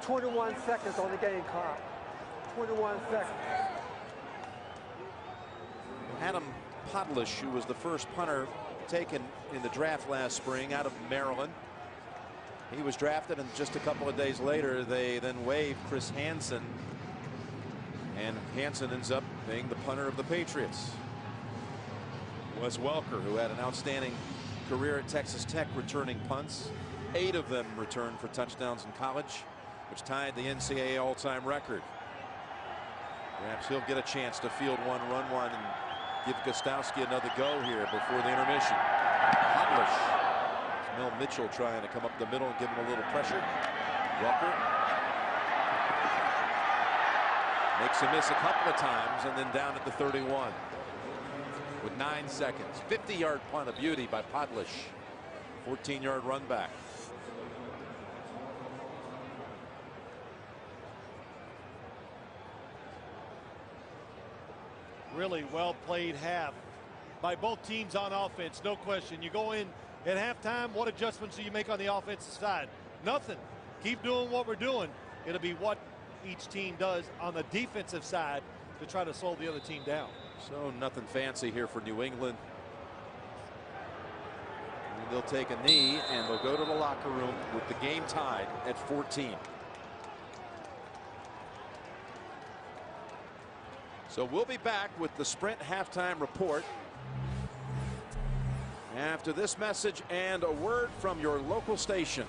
21 seconds on the game clock. 21 seconds. Adam Podlish, who was the first punter taken in the draft last spring out of Maryland. He was drafted, and just a couple of days later they then waived Chris Hansen, and Hansen ends up being the punter of the Patriots. Wes Welker, who had an outstanding career at Texas Tech returning punts. 8 of them returned for touchdowns in college, which tied the NCAA all-time record. Perhaps he'll get a chance to field one, run one, and give Gostowski another go here before the intermission. Podlish. Mel Mitchell trying to come up the middle and give him a little pressure. Welker makes him miss a couple of times, and then down at the 31 with 9 seconds. 50-yard punt, a beauty by Podlish. 14-yard run back. Really well played half by both teams on offense, no question. You go in at halftime, what adjustments do you make on the offensive side? Nothing. Keep doing what we're doing. It'll be what each team does on the defensive side to try to slow the other team down. So nothing fancy here for New England. And they'll take a knee and they'll go to the locker room with the game tied at 14. So we'll be back with the Sprint halftime report after this message and a word from your local station.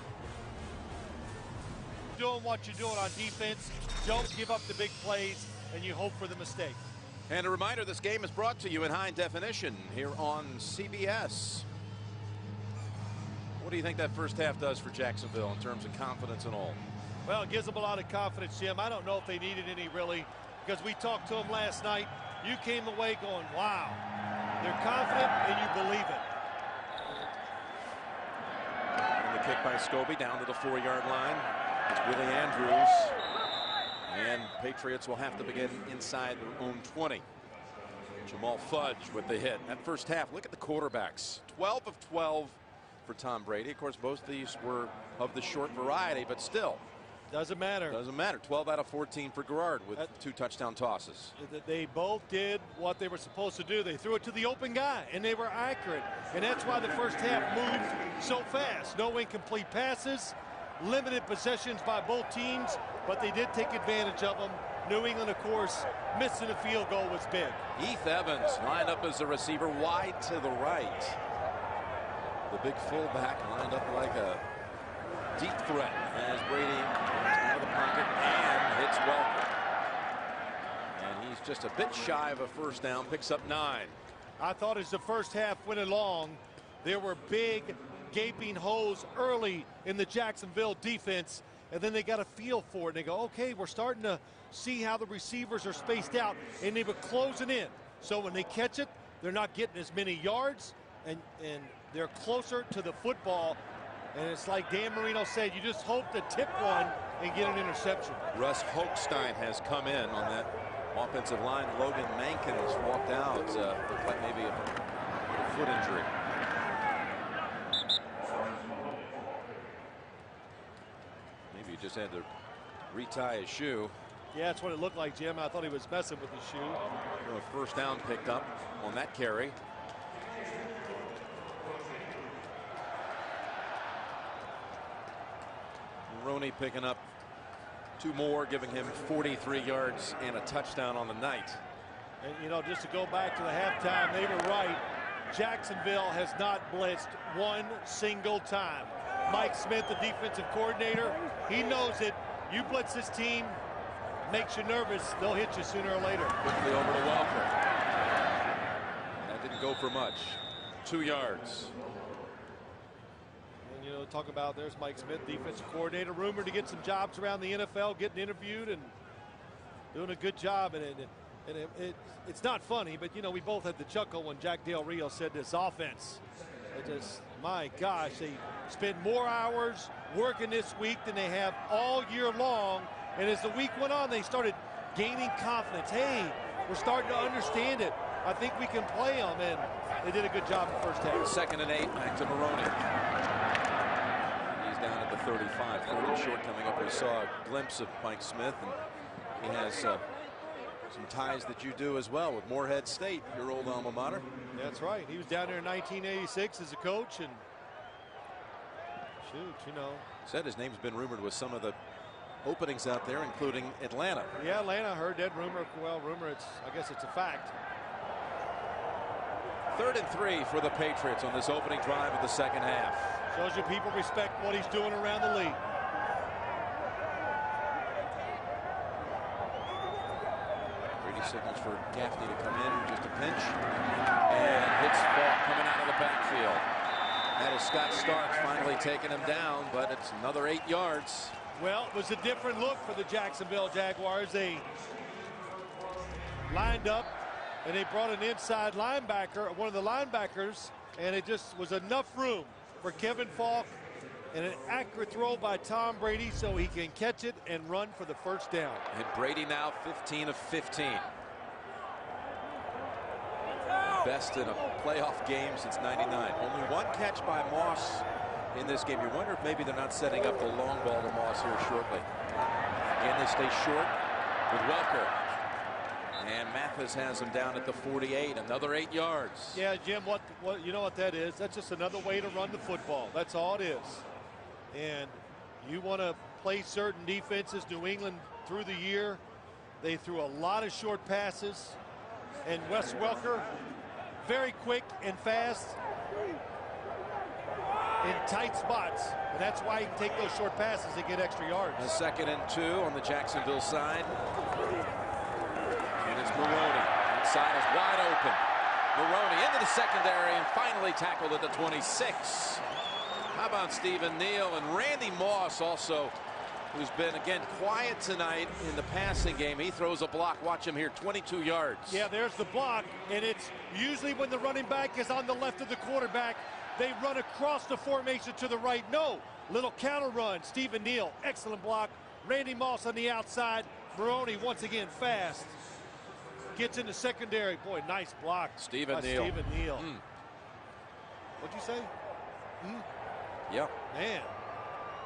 Doing what you're doing on defense. Don't give up the big plays, and you hope for the mistake. And a reminder, this game is brought to you in high definition here on CBS. What do you think that first half does for Jacksonville in terms of confidence and all? Well, it gives them a lot of confidence, Jim. I don't know if they needed any, really, because we talked to them last night. You came away going, wow. They're confident, and you believe it. And the kick by Scobie down to the 4-yard line. It's Willie Andrews. And Patriots will have to begin inside their own 20. Jamal Fudge with the hit. That first half, look at the quarterbacks. 12 of 12 for Tom Brady. Of course, both these were of the short variety, but still. Doesn't matter. Doesn't matter. 12 out of 14 for Garrard with 2 touchdown tosses. They both did what they were supposed to do. They threw it to the open guy, and they were accurate. And that's why the first half moved so fast. No incomplete passes, limited possessions by both teams, but they did take advantage of them. New England, of course, missing a field goal was big. Heath Evans lined up as a receiver wide to the right. The big fullback lined up like a deep threat as Brady out of the pocket and hits Welker. And he's just a bit shy of a first down, picks up 9. I thought as the first half went along, there were big gaping holes early in the Jacksonville defense, and then they got a feel for it. They go, okay, we're starting to see how the receivers are spaced out, and they were closing in. So when they catch it, they're not getting as many yards, and they're closer to the football. And it's like Dan Marino said, you just hope to tip one and get an interception. Russ Hochstein has come in on that offensive line. Logan Mankin has walked out. Looked like maybe a foot injury. just had to retie his shoe. Yeah, that's what it looked like, Jim. I thought he was messing with his shoe. A first down picked up on that carry. Maroney picking up 2 more, giving him 43 yards and a touchdown on the night. And, you know, just to go back to the halftime, they were right. Jacksonville has not blitzed one single time. Mike Smith, the defensive coordinator, he knows it. You blitz this team, makes you nervous, they'll hit you sooner or later. Quickly over to Welker. That didn't go for much. 2 yards. And, you know, talk about there's Mike Smith, defensive coordinator, rumored to get some jobs around the NFL, getting interviewed and doing a good job. And it's not funny, but, you know, we both had the chuckle when Jack Del Rio said this offense. It just, my gosh, they spent more hours working this week than they have all year long. And as the week went on, they started gaining confidence. Hey, we're starting to understand it. I think we can play them, and they did a good job in the first half. 2nd and 8, back to Maroney. He's down at the 35, 4th and short coming up. We saw a glimpse of Mike Smith, and he has some ties that you do as well with Morehead State, your old alma mater. That's right. He was down there in 1986 as a coach, and shoot, you know. Said his name's been rumored with some of the openings out there, including Atlanta. Yeah, Atlanta, I heard that rumor. Well, I guess it's a fact. 3rd and 3 for the Patriots on this opening drive of the second half. Shows you people respect what he's doing around the league. Brady signals for Gaffney to come in, just a pinch, and hits Falk coming out of the backfield. That is Scott Starks finally taking him down, but it's another 8 yards. Well, it was a different look for the Jacksonville Jaguars. They lined up and they brought an inside linebacker, one of the linebackers, and it just was enough room for Kevin Falk and an accurate throw by Tom Brady so he can catch it and run for the first down. And Brady now 15 of 15. Best in a playoff game since '99. Only 1 catch by Moss in this game. You wonder if maybe they're not setting up the long ball to Moss here shortly. Again, they stay short with Welker. And Mathis has him down at the 48. Another 8 yards. Yeah, Jim, what you know what that is? That's just another way to run the football. That's all it is. And you want to play certain defenses. New England through the year, they threw a lot of short passes. And Wes Welker, very quick and fast in tight spots, and that's why he can take those short passes and get extra yards. A 2nd and 2 on the Jacksonville side. And it's Maroney. Inside is wide open. Maroney into the secondary and finally tackled at the 26. How about Stephen Neal and Randy Moss also, who's been, again, quiet tonight in the passing game. He throws a block. Watch him here, 22 yards. Yeah, there's the block, and it's usually when the running back is on the left of the quarterback, they run across the formation to the right. No, little counter run. Stephen Neal, excellent block. Randy Moss on the outside. Maroney once again fast. Gets in the secondary. Boy, nice block. Stephen Neal. Stephen Neal. What'd you say? Yep. Man,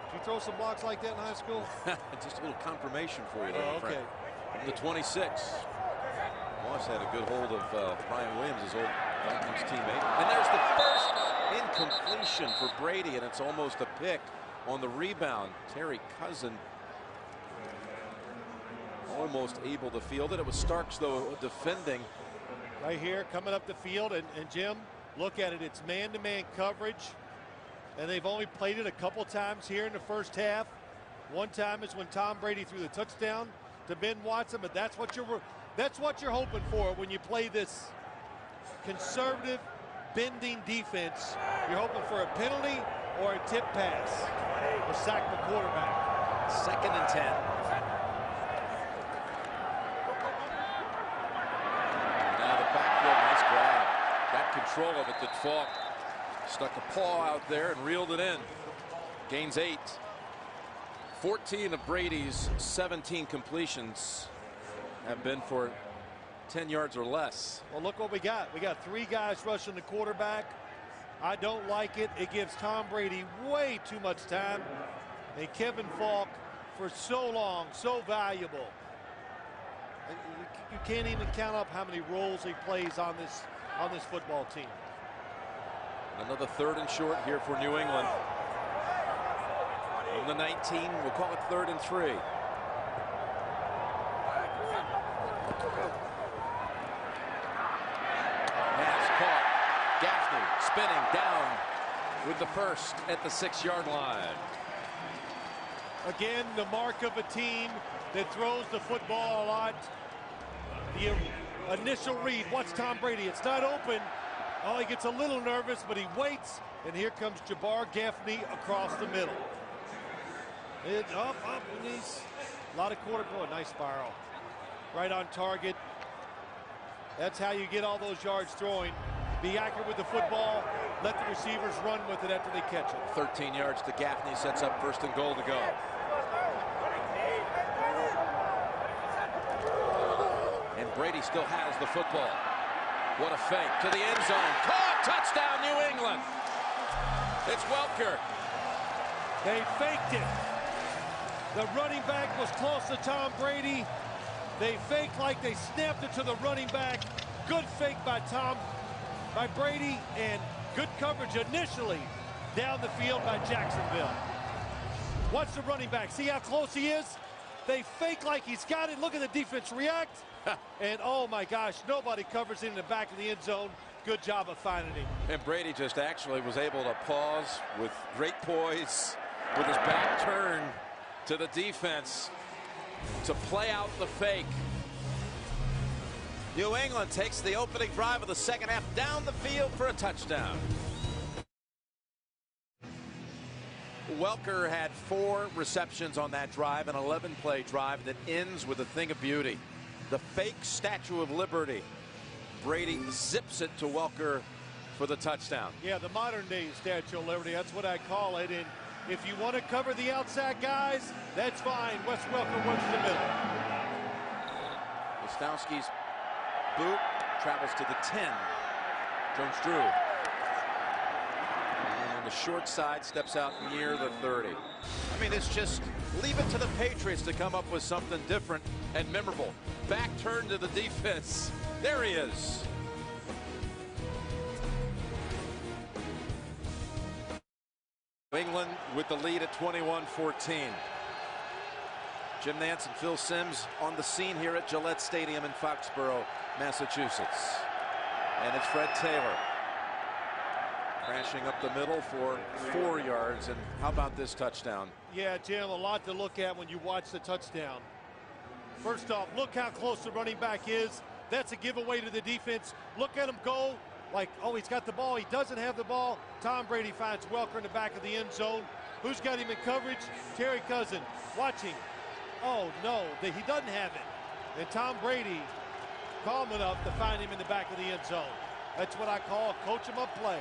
did you throw some blocks like that in high school? Just a little confirmation for you there, okay. Frank. From the 26. Moss had a good hold of Brian Williams, his old Vikings teammate. And there's the first incompletion for Brady, and it's almost a pick on the rebound. Terry Cousin almost able to field it. It was Starks, though, defending. Right here, coming up the field, and Jim, look at it. It's man-to-man coverage, and they've only played it a couple times here in the first half. One time is when Tom Brady threw the touchdown to Ben Watson, but that's what you're hoping for when you play this conservative, bending defense. You're hoping for a penalty or a tip pass or sack the quarterback. 2nd and 10. Now the backfield, nice grab. Got control of it. That Falk stuck a paw out there and reeled it in. Gains 8. 14 of Brady's 17 completions have been for 10 yards or less. Well, look what we got. We got 3 guys rushing the quarterback. I don't like it. It gives Tom Brady way too much time. And Kevin Falk for so long, so valuable. You can't even count up how many roles he plays on this football team. Another 3rd and short here for New England. On the 19, we'll call it 3rd and 3. Pass caught. Gaffney spinning down with the first at the 6-yard line. Again, the mark of a team that throws the football a lot. The initial read, what's Tom Brady? It's not open. Oh, he gets a little nervous, but he waits, and here comes Jabbar Gaffney across the middle. Up, and he's a lot of quarter. Oh, nice spiral. Right on target. That's how you get all those yards throwing. Be accurate with the football. Let the receivers run with it after they catch it. 13 yards to Gaffney, sets up 1st and goal to go. And Brady still has the football. What a fake to the end zone. Caught! Touchdown, New England! It's Welker. They faked it. The running back was close to Tom Brady. They faked like they snapped it to the running back. Good fake by Brady, and good coverage initially down the field by Jacksonville. Watch the running back. See how close he is? They fake like he's got it. Look at the defense react. And oh my gosh, nobody covers him in the back of the end zone. Good job of finding him. And Brady just actually was able to pause with great poise, with his back turned to the defense to play out the fake. New England takes the opening drive of the 2nd half down the field for a touchdown. Welker had 4 receptions on that drive, an 11-play drive that ends with a thing of beauty. The fake Statue of Liberty. Brady zips it to Welker for the touchdown. Yeah, the modern-day Statue of Liberty, that's what I call it. And if you want to cover the outside guys, that's fine. Wes Welker works the middle. Gostowski's boot travels to the 10. Jones-Drew. And on the short side, steps out near the 30. I mean, it's just leave it to the Patriots to come up with something different and memorable. Back turn to the defense. There he is. England with the lead at 21-14. Jim Nantz and Phil Simms on the scene here at Gillette Stadium in Foxborough, Massachusetts. And it's Fred Taylor crashing up the middle for 4 yards. And how about this touchdown? Yeah, Jim, a lot to look at when you watch the touchdown. First off, look how close the running back is. That's a giveaway to the defense. Look at him go like, oh, he's got the ball. He doesn't have the ball. Tom Brady finds Welker in the back of the end zone. Who's got him in coverage? Terry Cousin watching. Oh, no, he doesn't have it. And Tom Brady calm enough to find him in the back of the end zone. That's what I call a coach him up play.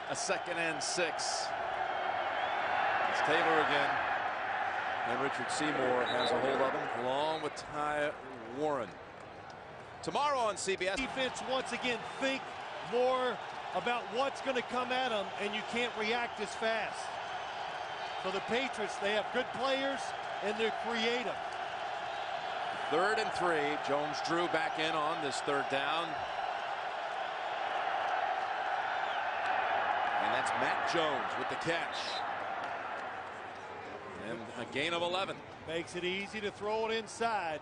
A 2nd and 6. It's Taylor again. And Richard Seymour has a hold of him, along with Ty Warren. Tomorrow on CBS. Defense, once again, think more about what's going to come at them, and you can't react as fast. So the Patriots, they have good players, and they're creative. 3rd and 3. Jones-Drew back in on this 3rd down. And that's Matt Jones with the catch. And a gain of 11. Makes it easy to throw it inside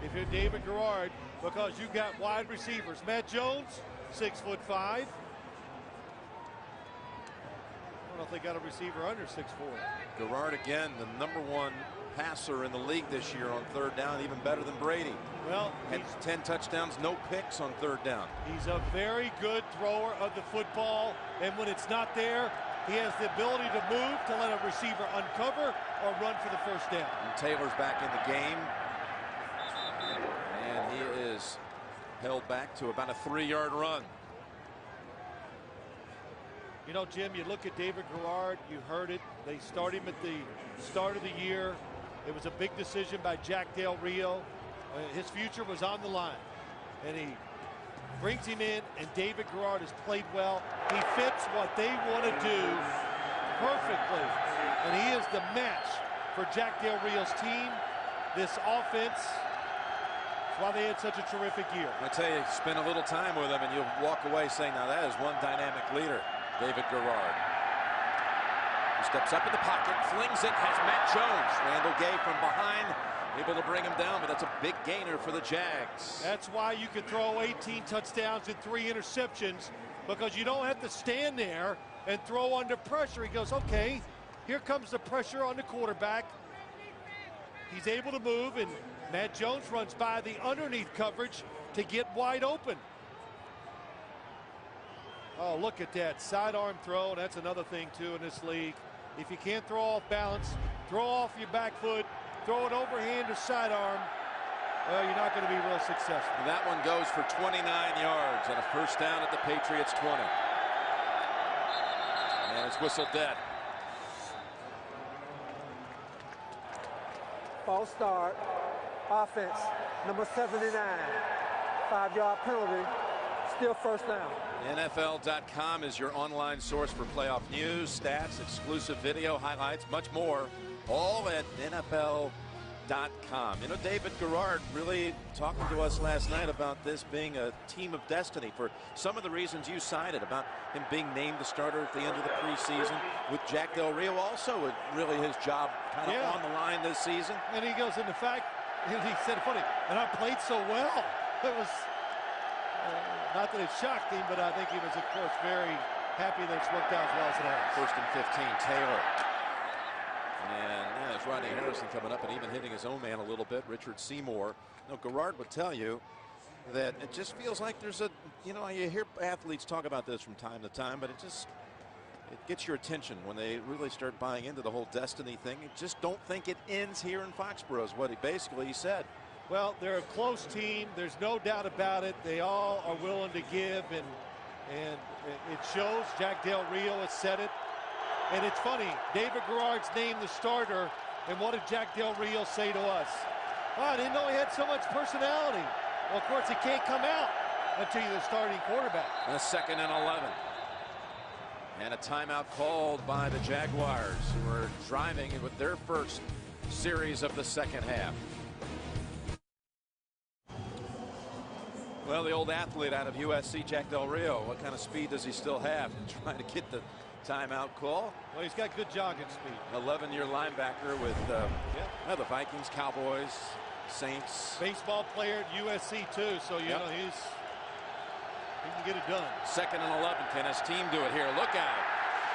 if you're David Garrard, because you've got wide receivers. Matt Jones, 6'5". I don't know if they got a receiver under 6'4". Garrard again, the #1 passer in the league this year on 3rd down, even better than Brady. Well, had 10 touchdowns, no picks on 3rd down. He's a very good thrower of the football, and when it's not there, he has the ability to move to let a receiver uncover or run for the 1st down. And Taylor's back in the game, and he is held back to about a 3-yard run. You know, Jim, you look at David Garrard, you heard it. They start him at the start of the year. It was a big decision by Jack Del Rio. His future was on the line. And he brings him in, and David Garrard has played well. He fits what they want to do perfectly. And he is the match for Jack Del Rio's team, this offense. That's why they had such a terrific year. I tell you, spend a little time with him and you'll walk away saying, now that is one dynamic leader, David Garrard. He steps up in the pocket, flings it, has Matt Jones. Randall Gay from behind, able to bring him down, but that's a big gainer for the Jags. That's why you can throw 18 touchdowns and 3 interceptions, because you don't have to stand there and throw under pressure. He goes, okay, here comes the pressure on the quarterback. He's able to move, and Matt Jones runs by the underneath coverage to get wide open. Oh, look at that sidearm throw. That's another thing, too, in this league. If you can't throw off balance, throw off your back foot, throw it overhand or sidearm, you're not going to be real successful. And that one goes for 29 yards and a first down at the Patriots 20. And it's whistled dead. False start. Offense, number 79. 5-yard penalty. Still first down. NFL.com is your online source for playoff news, stats, exclusive video, highlights, much more. All at NFL.com. You know, David Garrard really talking to us last night about this being a team of destiny for some of the reasons you cited, about him being named the starter at the end of the preseason, with Jack Del Rio also really his job kind of on the line this season. And he goes into fact, he said funny, and I played so well. It was not that it shocked him, but I think he was, of course, very happy that it's worked out as well as it has. First and 15, Taylor. And there's Rodney Harrison coming up and even hitting his own man a little bit, Richard Seymour. Now, Garrard would tell you that it just feels like there's a, you know, you hear athletes talk about this from time to time, but it gets your attention when they really start buying into the whole destiny thing. You just don't think it ends here in Foxborough is what he basically said. Well, they're a close team. There's no doubt about it. They all are willing to give, and it shows. Jack Del Rio has said it. And it's funny, David Garrard's named the starter, and what did Jack Del Rio say to us? Oh, I didn't know he had so much personality. Well, of course, it can't come out until you're the starting quarterback. A 2nd and 11. And a timeout called by the Jaguars, who are driving with their first series of the second half. Well, the old athlete out of USC, Jack Del Rio, what kind of speed does he still have? Trying to get the timeout call. Well, he's got good jogging speed. 11-year linebacker with the Vikings, Cowboys, Saints. Baseball player at USC too, so you know he can get it done. 2nd and 11. Can his team do it here? Look out.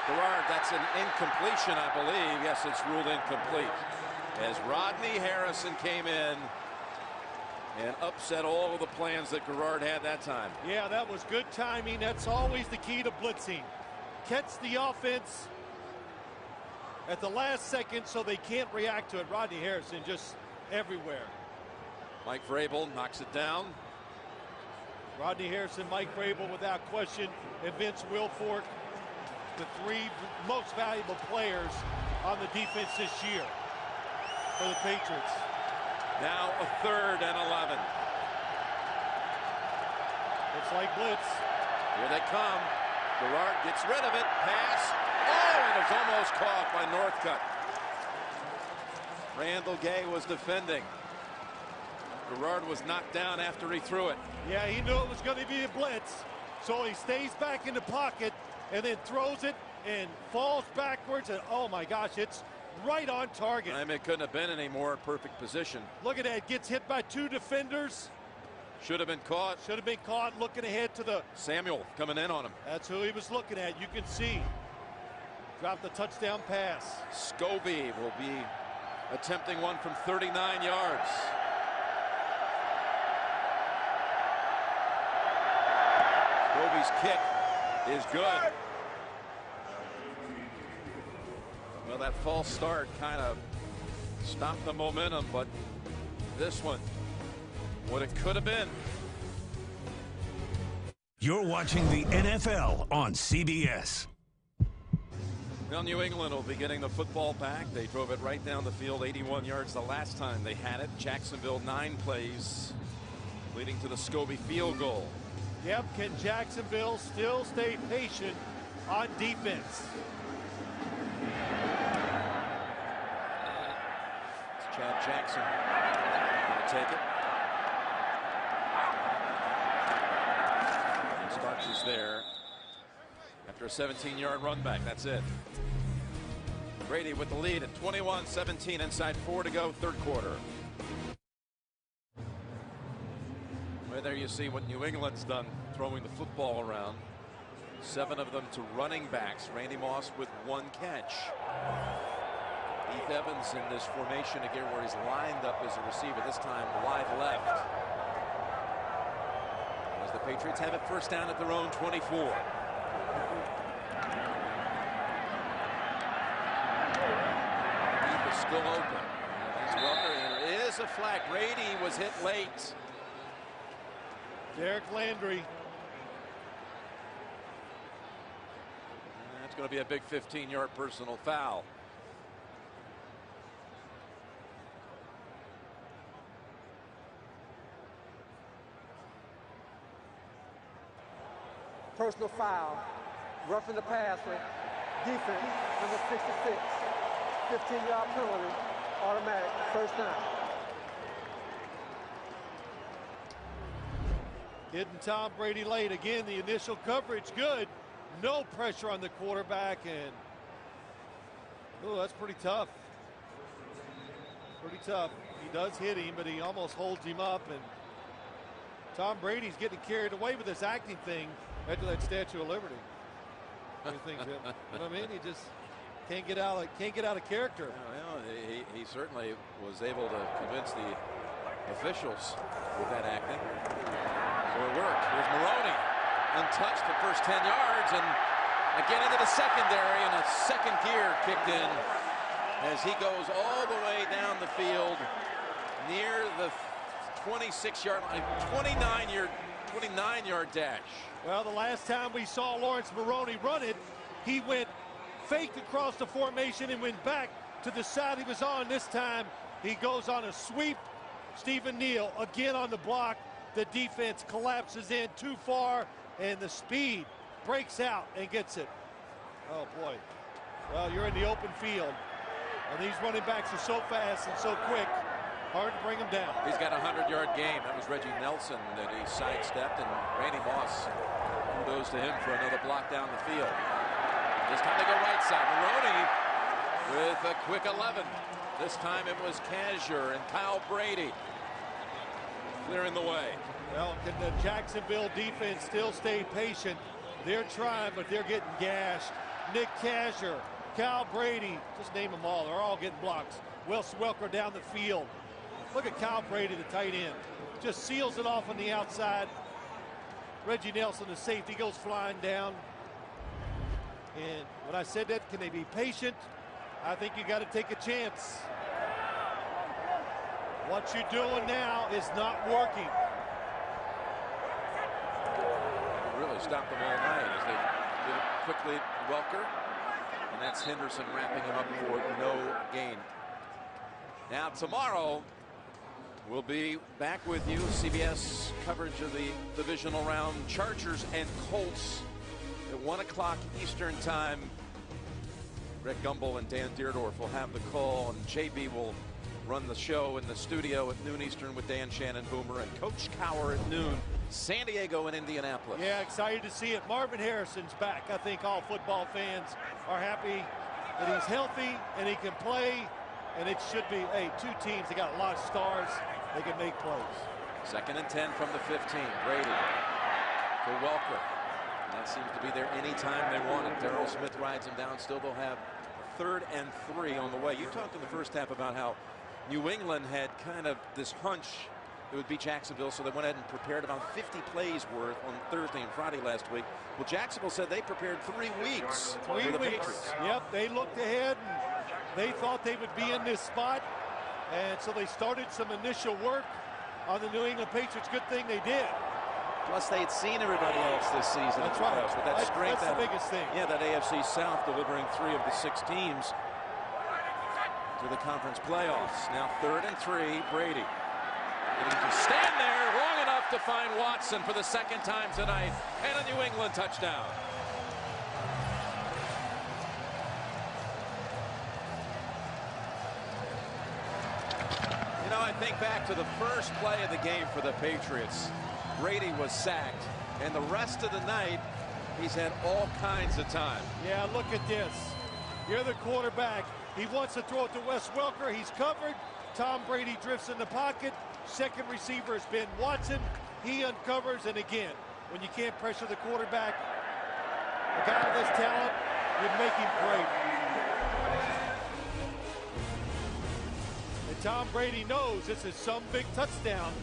Garrard, that's an incompletion, I believe. Yes, it's ruled incomplete. As Rodney Harrison came in and upset all of the plans that Garrard had that time. Yeah, that was good timing. That's always the key to blitzing. Catch the offense at the last second so they can't react to it. Rodney Harrison just everywhere. Mike Vrabel knocks it down. Rodney Harrison, Mike Vrabel without question, and Vince Wilfork, the 3 most valuable players on the defense this year for the Patriots. Now a 3rd and 11. Looks like blitz. Here they come. Garrard gets rid of it. Pass. Oh, and it's almost caught by Northcutt. Randall Gay was defending. Garrard was knocked down after he threw it. Yeah, he knew it was going to be a blitz, so he stays back in the pocket and then throws it and falls backwards, and oh my gosh, it's right on target. I mean, it couldn't have been any more perfect position. Look at that, gets hit by 2 defenders. Should have been caught. Should have been caught. Looking ahead to the Samuel coming in on him. That's who he was looking at. You can see. Dropped the touchdown pass. Scobie will be attempting one from 39 yards. Scobie's kick is good. Well, that false start kind of stopped the momentum, but this one, what it could have been. You're watching the NFL on CBS. Well, New England will be getting the football back. They drove it right down the field, 81 yards the last time they had it. Jacksonville 9 plays, leading to the Scobie field goal. Yep, can Jacksonville still stay patient on defense? Chad Jackson going to take it. And Starks is there after a 17-yard run back. That's it. Brady with the lead at 21-17, inside 4 to go, third quarter. Well, there you see what New England's done, throwing the football around. 7 of them to running backs. Randy Moss with 1 catch. Heath Evans in this formation again, where he's lined up as a receiver, this time wide left. As the Patriots have it first down at their own 24. Heath is still open. There's Welker. There is a flag. Brady was hit late. Derek Landry. That's going to be a big 15-yard personal foul. Personal foul, roughing the passer, defense, number 66, 15-yard penalty, automatic, first down. Hitting Tom Brady late. Again, the initial coverage good. No pressure on the quarterback, and oh, that's pretty tough. Pretty tough. He does hit him, but he almost holds him up, and Tom Brady's getting carried away with this acting thing after that Statue of Liberty. You know what I mean? He just can't get out of character. Well, he certainly was able to convince the officials with that acting. So it worked. Here's Maroney, untouched the first 10 yards, and again into the secondary, and a second gear kicked in as he goes all the way down the field near the 26-yard line, 29-yard dash. Well, the last time we saw Lawrence Maroney run it, he went faked across the formation and went back to the side he was on. This time he goes on a sweep. Stephen Neal again on the block. The defense collapses in too far, and the speed breaks out and gets it. Oh boy. Well, you're in the open field, and these running backs are so fast and so quick, hard to bring them down. He's got a 100-yard game. That was Reggie Nelson that he sidestepped, and Randy Moss, kudos to him for another block down the field. This time they go right side. Maroney with a quick 11. This time it was Kazure and Kyle Brady clearing the way. Well, can the Jacksonville defense still stay patient? They're trying, but they're getting gashed. Nick Kazure, Kyle Brady, just name them all. They're all getting blocks. Wes Welker down the field. Look at Kyle Brady, the tight end. Just seals it off on the outside. Reggie Nelson, the safety, goes flying down. And when I said that, can they be patient? I think you got to take a chance. What you're doing now is not working. Really stopped them all night as they did it quickly. Welker, and that's Henderson wrapping him up for no gain. Now tomorrow we'll be back with you. CBS coverage of the divisional round. Chargers and Colts at 1 o'clock Eastern time. Greg Gumbel and Dan Deerdorf will have the call, and JB will run the show in the studio at noon Eastern with Dan Shannon Boomer and Coach Cower at noon. San Diego and Indianapolis. Yeah, excited to see it. Marvin Harrison's back. I think all football fans are happy that he's healthy and he can play. And it should be, hey, two teams, they got a lot of stars. They can make plays. 2nd and 10 from the 15. Brady to Welker. And that seems to be there anytime they want it. Darrell Smith rides him down. Still they'll have 3rd and 3 on the way. You talked in the first half about how New England had kind of this hunch it would be Jacksonville, so they went ahead and prepared about 50 plays worth on Thursday and Friday last week. Well, Jacksonville said they prepared 3 weeks for the Patriots. Yep, they looked ahead and they thought they would be in this spot, and so they started some initial work on the New England Patriots. Good thing they did. Plus, they had seen everybody else this season. That's right. With that strength, that's the biggest thing. Yeah, that AFC South delivering 3 of the 6 teams to the conference playoffs. Now 3rd and 3, Brady. Getting to stand there long enough to find Watson for the 2nd time tonight, and a New England touchdown. You know, I think back to the first play of the game for the Patriots. Brady was sacked, and the rest of the night, he's had all kinds of time. Yeah, look at this. You're the quarterback. He wants to throw it to Wes Welker. He's covered. Tom Brady drifts in the pocket. Second receiver has been Watson. He uncovers, and again, when you can't pressure the quarterback, a guy with this talent, you make him great. And Tom Brady knows this is some big touchdown.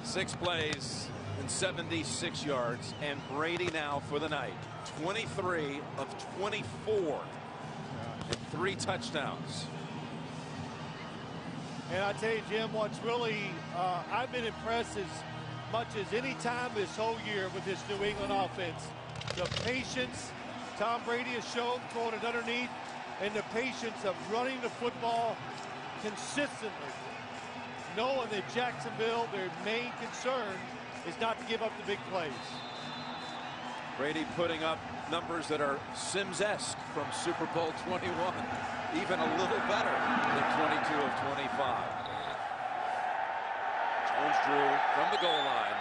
Six plays and 76 yards, and Brady now for the night. 23 of 24 and 3 touchdowns. And I tell you, Jim, what's really, I've been impressed as much as any time this whole year with this New England offense. The patience Tom Brady has shown throwing it underneath, and the patience of running the football consistently, knowing that Jacksonville, their main concern is not to give up the big plays. Brady putting up numbers that are Sims-esque from Super Bowl 21, even a little better than 22 of 25. Jones drew from the goal line.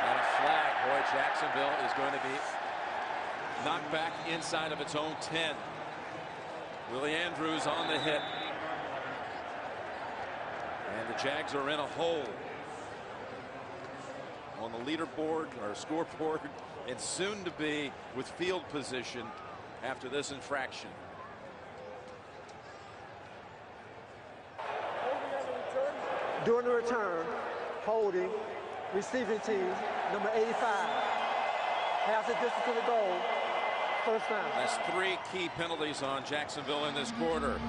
And a flag. Boy, Jacksonville is going to be knocked back inside of its own 10. Willie Andrews on the hit. And the Jags are in a hole on the leaderboard or scoreboard, and soon to be with field position after this infraction. During the return, holding, receiving team, number 85. Half the distance to the goal, first down. That's 3 key penalties on Jacksonville in this quarter.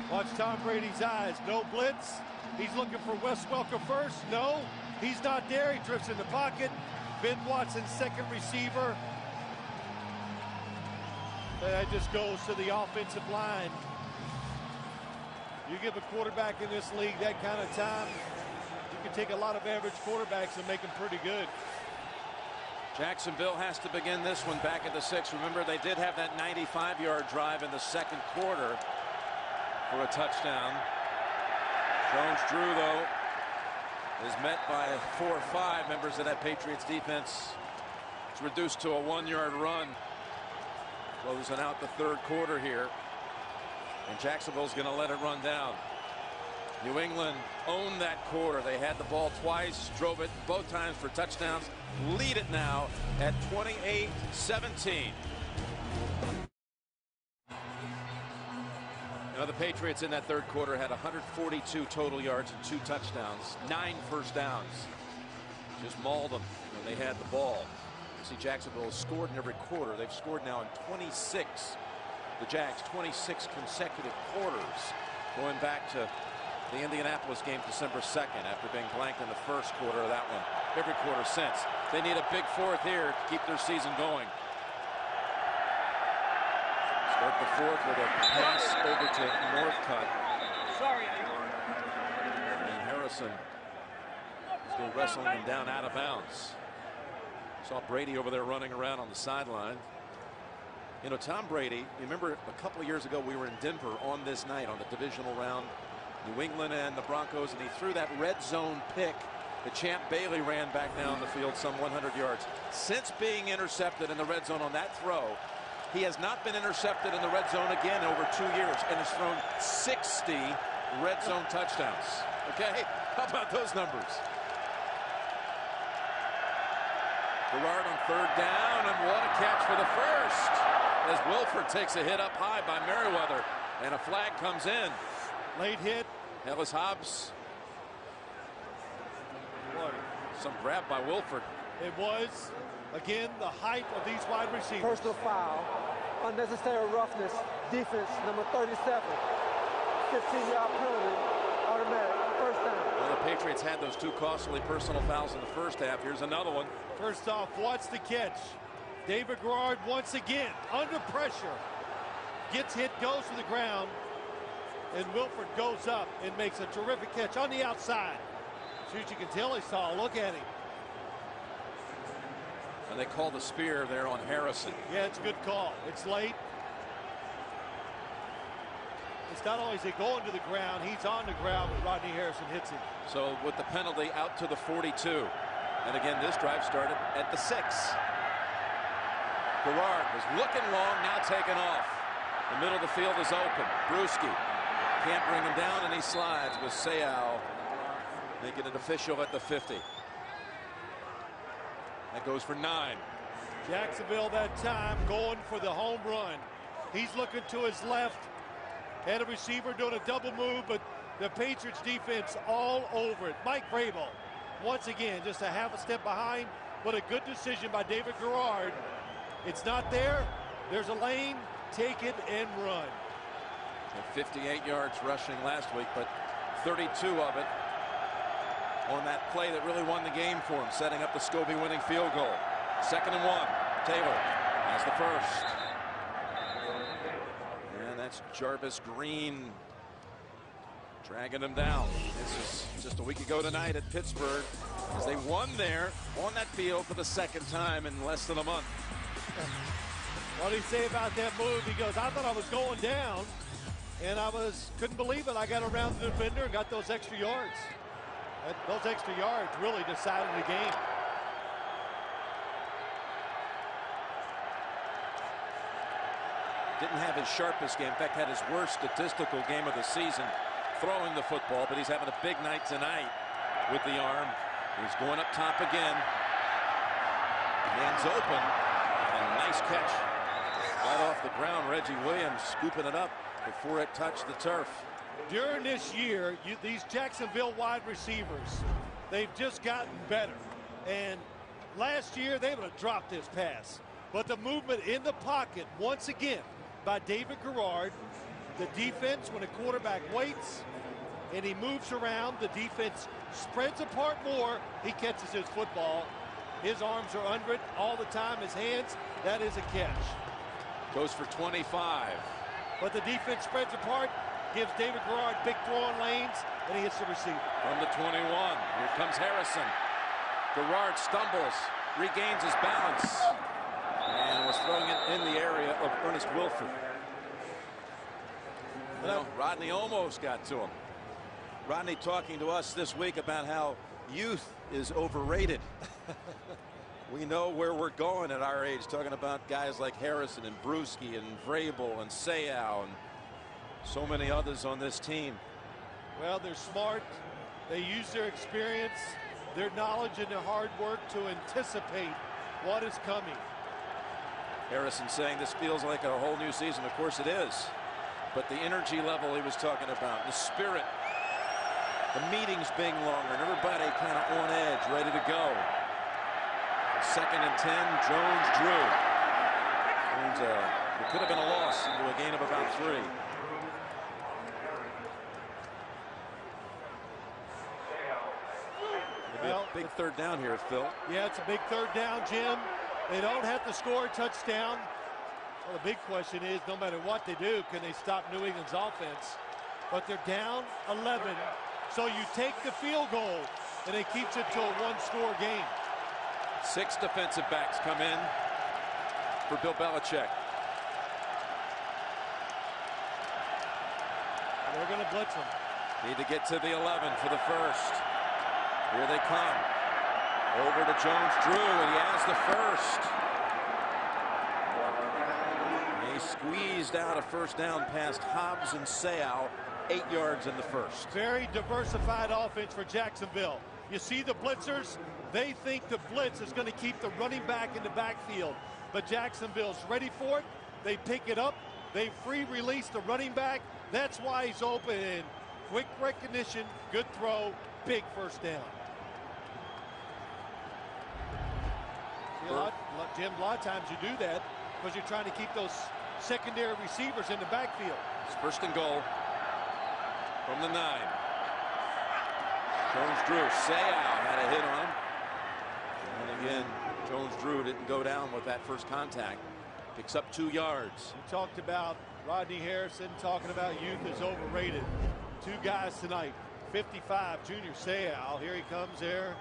Watch Tom Brady's eyes. No blitz. He's looking for Wes Welker first. No, he's not there. He drifts in the pocket. Ben Watson, second receiver. That just goes to the offensive line. You give a quarterback in this league that kind of time, you can take a lot of average quarterbacks and make them pretty good. Jacksonville has to begin this one back at the 6. Remember, they did have that 95-yard drive in the second quarter for a touchdown. Jones Drew, though, is met by 4 or 5 members of that Patriots defense. It's reduced to a 1-yard run. Closing out the third quarter here. And Jacksonville's going to let it run down. New England owned that quarter. They had the ball twice, drove it both times for touchdowns. Lead it now at 28-17. You know, the Patriots in that third quarter had 142 total yards and 2 touchdowns, 9 first downs. Just mauled them when they had the ball. You see, Jacksonville has scored in every quarter. They've scored now in 26. The Jags 26 consecutive quarters, going back to the Indianapolis game December 2nd after being blanked in the first quarter of that one. Every quarter since. They need a big fourth here to keep their season going. Start the fourth with a pass over to Northcutt. And Harrison is still wrestling him down out of bounds. Saw Brady over there running around on the sideline. You know, Tom Brady, remember a couple of years ago we were in Denver on this night on the divisional round, New England and the Broncos, and he threw that red zone pick. The Champ Bailey ran back down the field some 100 yards. Since being intercepted in the red zone on that throw, he has not been intercepted in the red zone again over 2 years and has thrown 60 red zone touchdowns. Okay, how about those numbers? Gerard on third down, and what a catch for the first, as Wilford takes a hit up high by Merriweather, and a flag comes in. Late hit. Ellis Hobbs. Some grab by Wilford. It was, again, the height of these wide receivers. Personal foul, unnecessary roughness, defense, number 37. 15-yard penalty, automatic, first down. Well, the Patriots had those 2 costly personal fouls in the first half. Here's another one. First off, watch the catch. David Garrard once again under pressure. Gets hit, goes to the ground, and Wilford goes up and makes a terrific catch on the outside. As soon as you can tell, he saw a look at him. And they call the spear there on Harrison. Yeah, it's a good call. It's late. It's not only is he going to the ground, he's on the ground when Rodney Harrison hits him. So with the penalty, out to the 42. And again, this drive started at the 6. Garrard was looking long, now taken off. The middle of the field is open. Bruschi can't bring him down, and he slides with Sayal making it official at the 50. That goes for 9. Jacksonville that time going for the home run. He's looking to his left. And a receiver doing a double move, but the Patriots defense all over it. Mike Vrabel, once again, just a half a step behind, but a good decision by David Garrard. It's not there. There's a lane. Take it and run. 58 yards rushing last week, but 32 of it on that play that really won the game for him, setting up the Scobie winning field goal. 2nd and 1. Taylor has the first. And that's Jarvis Green dragging him down. This is just a week ago tonight at Pittsburgh as they won there on that field for the 2nd time in less than a month. What did he say about that move? He goes, I thought I was going down, and couldn't believe it. I got around the defender and got those extra yards. Those extra yards really decided the game. Didn't have his sharpest game. In fact, had his worst statistical game of the season throwing the football, but he's having a big night tonight with the arm. He's going up top again. Man's open. And a nice catch right off the ground. Reggie Williams scooping it up before it touched the turf. During this year, these Jacksonville wide receivers, they've just gotten better. And last year, they would have dropped this pass. But the movement in the pocket, once again, by David Garrard. The defense, when a quarterback waits and he moves around, the defense spreads apart more. He catches his football. His arms are under it all the time. His hands, that is a catch. Goes for 25. But the defense spreads apart, gives David Garrard big throwing lanes, and he hits the receiver. From the 21, here comes Harrison. Garrard stumbles, regains his balance, and was throwing it in the area of Ernest Wilford. You know, Rodney almost got to him. Rodney talking to us this week about how youth is overrated. We know where we're going at our age, talking about guys like Harrison and Bruschi and Vrabel and Sayal and so many others on this team. Well, they're smart. They use their experience, their knowledge, and their hard work to anticipate what is coming. Harrison saying this feels like a whole new season. Of course it is. But the energy level he was talking about, the spirit, the meetings being longer, and everybody kind of on edge, ready to go. 2nd and 10, Jones-Drew. It could have been a loss into a gain of about 3. Well, big 3rd down here, Phil. Yeah, it's a big 3rd down, Jim. They don't have to score a touchdown. Well, the big question is, no matter what they do, can they stop New England's offense? But they're down 11, so you take the field goal, and it keeps it to a 1-score game. 6 defensive backs come in for Bill Belichick. They're going to blitz them. Need to get to the 11 for the first. Here they come. Over to Jones-Drew, and he has the first. He squeezed out a 1st down past Hobbs and Sayal, 8 yards in the first. Very diversified offense for Jacksonville. You see the blitzers, they think the blitz is going to keep the running back in the backfield. But Jacksonville's ready for it. They pick it up. They free release the running back. That's why he's open. And quick recognition, good throw, big 1st down. Jim, a lot of times you do that because you're trying to keep those secondary receivers in the backfield. It's 1st and goal from the 9. Jones-Drew, Sayal had a hit on him. And again, Jones-Drew didn't go down with that first contact. Picks up 2 yards. We talked about Rodney Harrison, talking about youth is overrated. 2 guys tonight. 55, Junior Sayal. Here he comes there.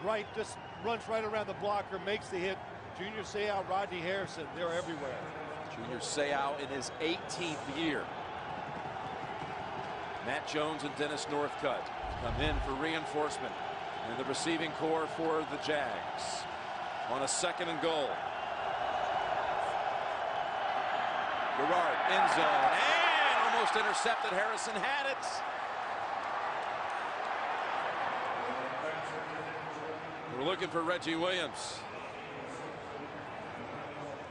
Right, just runs right around the blocker, makes the hit, Junior Seau, Rodney Harrison, they're everywhere. Junior Seau in his 18th year. Matt Jones and Dennis Northcutt come in for reinforcement in the receiving core for the Jags on a 2nd and goal. Gerard, end zone, and almost intercepted. Harrison had it. We're looking for Reggie Williams.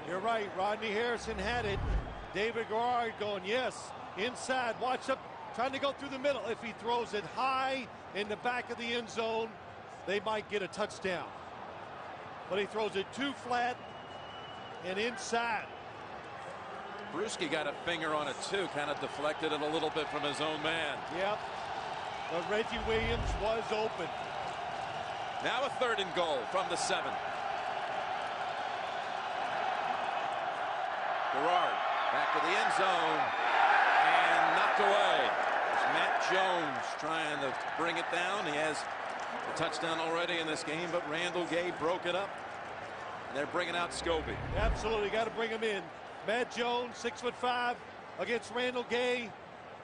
You're right. Rodney Harrison had it. David Garrard going, yes, inside. Watch up, trying to go through the middle. If he throws it high in the back of the end zone, they might get a touchdown. But he throws it too flat and inside. Bruschi got a finger on it too, kind of deflected it a little bit from his own man. Yep. But Reggie Williams was open. Now a 3rd and goal from the 7. Gerard back to the end zone and knocked away. There's Matt Jones trying to bring it down. He has a touchdown already in this game, but Randall Gay broke it up. And they're bringing out Scobie. Absolutely, got to bring him in. Matt Jones, 6'5", against Randall Gay.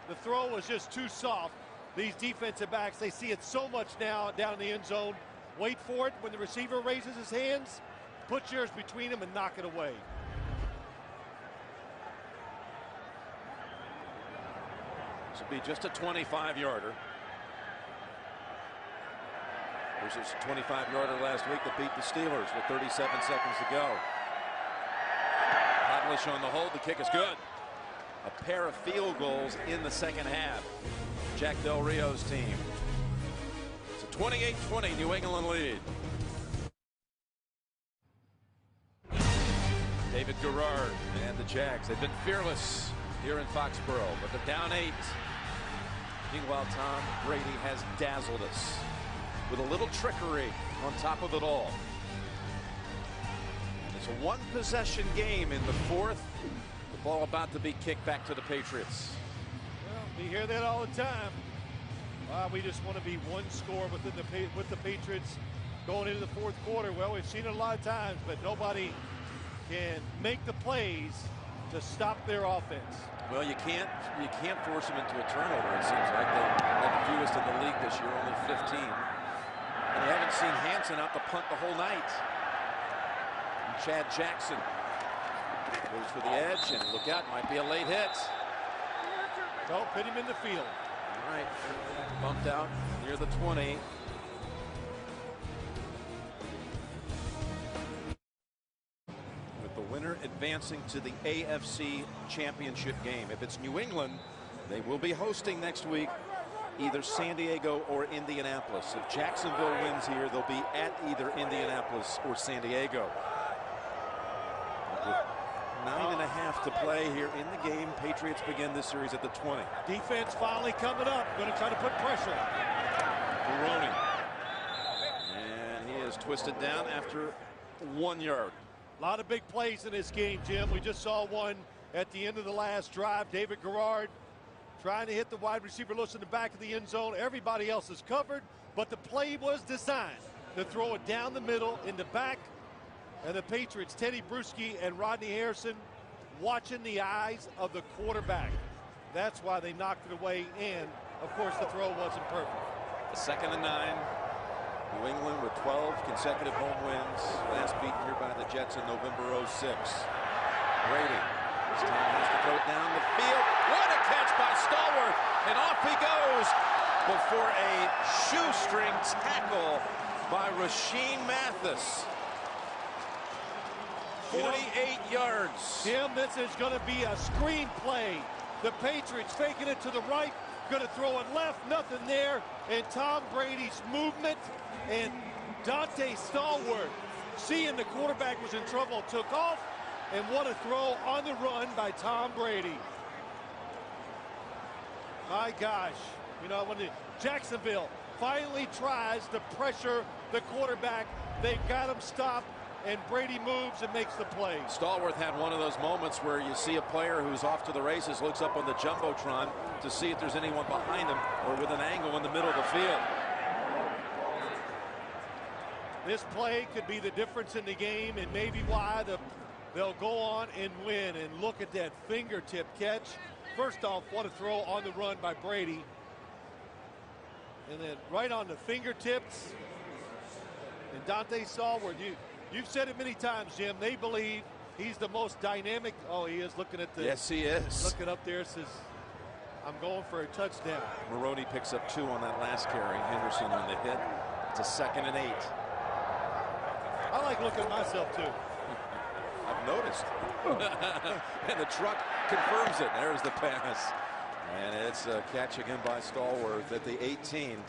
The throw was just too soft. These defensive backs, they see it so much now down in the end zone. Wait for it when the receiver raises his hands. Put yours between them and knock it away. This will be just a 25-yarder. Versus a 25-yarder last week that beat the Steelers with 37 seconds to go. Podlish on the hold. The kick is good. A pair of field goals in the 2nd half. Jack Del Rio's team. It's a 28-20 New England lead. David Garrard and the Jags. They've been fearless here in Foxborough, but they're down 8. Meanwhile, Tom Brady has dazzled us with a little trickery on top of it all. It's a 1-possession game in the 4th. The ball about to be kicked back to the Patriots. Well, we hear that all the time. We just want to be one score with the Patriots going into the 4th quarter. Well, we've seen it a lot of times, but nobody can make the plays to stop their offense. Well, you can't force them into a turnover. It seems like they have the fewest in the league this year, only 15. And you haven't seen Hansen out to punt the whole night. And Chad Jackson goes for the edge, and look out, might be a late hit. Don't put him in the field. All right, bumped out near the 20. With the winner advancing to the AFC Championship game. If it's New England, they will be hosting next week either San Diego or Indianapolis. If Jacksonville wins here, they'll be at either Indianapolis or San Diego. With 9.5 to play here in the game, Patriots begin this series at the 20. Defense finally coming up, going to try to put pressure. Baroni. And he is twisted down after 1 yard. A lot of big plays in this game, Jim. We just saw one at the end of the last drive. David Garrard trying to hit the wide receiver loose in the back of the end zone. Everybody else is covered, but the play was designed to throw it down the middle in the back. And the Patriots, Teddy Bruschi and Rodney Harrison, watching the eyes of the quarterback. That's why they knocked it away, and, of course, the throw wasn't perfect. A 2nd and 9. New England with 12 consecutive home wins. Last beaten here by the Jets in November '06. Brady. This time has to throw it down the field. What a catch by Stallworth. And off he goes before a shoestring tackle by Rashean Mathis. 48 yards. Jim, this is going to be a screen play. The Patriots faking it to the right, going to throw it left, nothing there. And Tom Brady's movement and Dante Stallworth, seeing the quarterback was in trouble, took off. And what a throw on the run by Tom Brady. My gosh. You know, when Jacksonville finally tries to pressure the quarterback, they've got him stopped, and Brady moves and makes the play. Stallworth had one of those moments where you see a player who's off to the races, looks up on the Jumbotron to see if there's anyone behind him or with an angle in the middle of the field. This play could be the difference in the game and maybe why they'll go on and win. And look at that fingertip catch. First off, what a throw on the run by Brady. And then right on the fingertips. And Dante saw where you've said it many times, Jim. They believe he's the most dynamic. Oh, he is looking at the. Yes, he is. Looking up there, says, I'm going for a touchdown. Maroney picks up 2 on that last carry. Henderson on the hit. It's a 2nd and 8. I like looking at myself, too. I've noticed. And the truck confirms it. There's the pass. And it's a catch again by Stallworth at the 18. You know,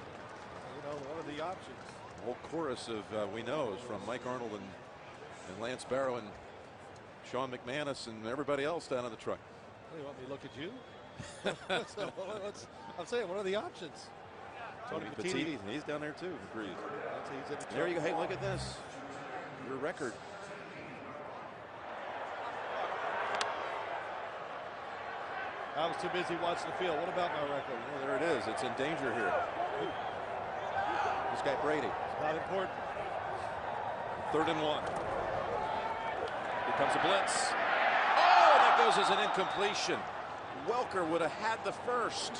what are the options? A whole chorus of we knows from Mike Arnold and Lance Barrow and Sean McManus and everybody else down in the truck. You want me to look at you? I'm saying, what are the options? Tony Petitti, he's down there too. Agrees. There you go. Hey, look at this. Your record. I was too busy watching the field. What about my record? Well, there it is. It's in danger here. This guy Brady. It's not important. 3rd and 1. Here comes a blitz. Oh, that goes as an incompletion. Welker would have had the first.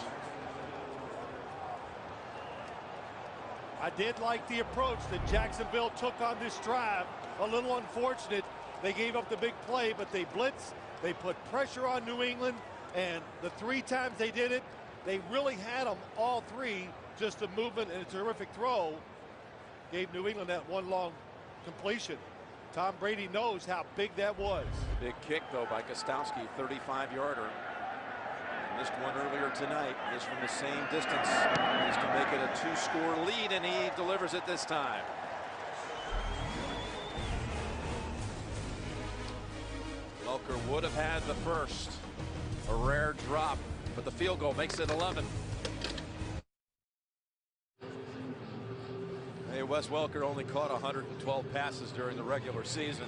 I did like the approach that Jacksonville took on this drive. A little unfortunate. They gave up the big play, but they blitzed. They put pressure on New England. And the 3 times they did it, they really had them all 3. Just a movement and a terrific throw gave New England that one long completion. Tom Brady knows how big that was. Big kick, though, by Gostowski, 35-yarder. Missed one earlier tonight. Missed from the same distance. Needs to make it a 2-score lead, and he delivers it this time. Welker would have had the first. A rare drop, but the field goal makes it 11. Hey, Wes Welker only caught 112 passes during the regular season,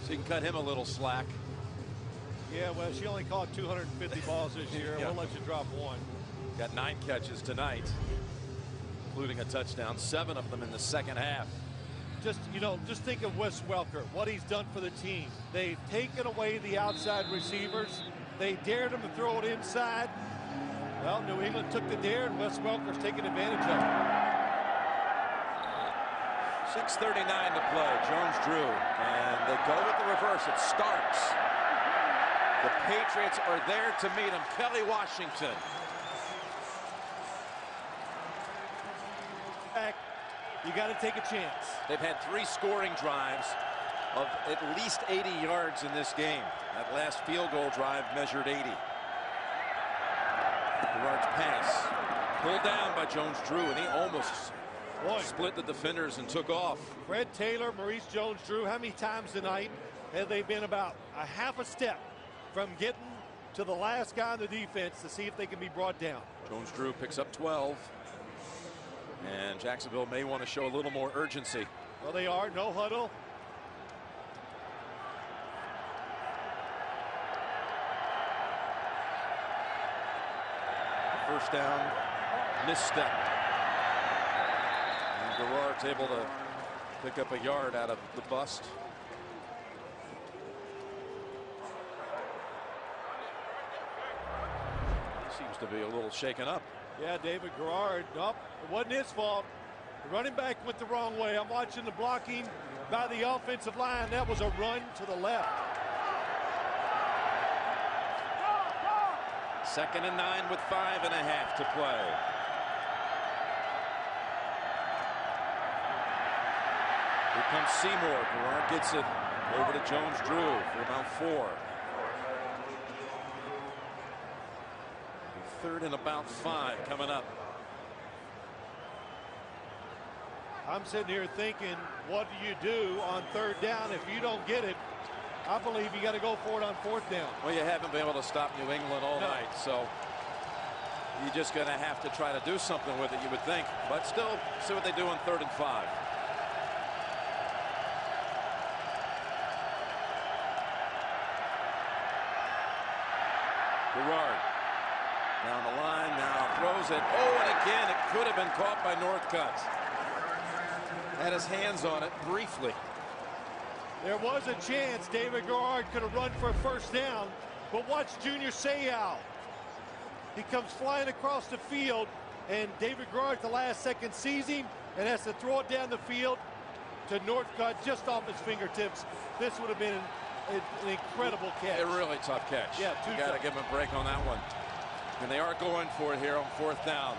so you can cut him a little slack. Yeah, well, she only caught 250 balls this year. Yeah. We'll let you drop 1. Got 9 catches tonight, including a touchdown, 7 of them in the second half. Just think of Wes Welker, what he's done for the team. They've taken away the outside receivers. They dared him to throw it inside. Well, New England took the dare, and Wes Welker's taking advantage of it. 6:39 to play. Jones drew, and they go with the reverse. It starts. The Patriots are there to meet him. Kelly Washington. You got to take a chance. They've had 3 scoring drives of at least 80 yards in this game. That last field goal drive measured 80. Gerard's pass pulled down by Jones-Drew, and he almost split the defenders and took off. Fred Taylor, Maurice Jones-Drew, how many times tonight have they been about a half a step from getting to the last guy on the defense to see if they can be brought down? Jones-Drew picks up 12. And Jacksonville may want to show a little more urgency. Well, they are. No huddle. First down, misstep. And Gerard's able to pick up a yard out of the bust. He seems to be a little shaken up. Yeah, David Gerard. Nope, it wasn't his fault. The running back went the wrong way. I'm watching the blocking by the offensive line. That was a run to the left. 2nd and 9 with 5.5 to play. Here comes Seymour. Gerard gets it over to Jones-Drew for about 4. 3rd and about 5 coming up. I'm sitting here thinking, what do you do on 3rd down if you don't get it? I believe you got to go for it on 4th down. Well, you haven't been able to stop New England all night, so you're just going to have to try to do something with it, you would think. But still, see what they do on 3rd and 5. Gerard down the line, now throws it. Oh, and again, it could have been caught by Northcutt. Had his hands on it briefly. There was a chance David Garrard could have run for a first down, but watch Junior Seau. He comes flying across the field, and David Garrard at the last second sees him and has to throw it down the field to Northcutt just off his fingertips. This would have been an incredible catch. A really tough catch. Yeah, you got to give him a break on that one. And they are going for it here on 4th down.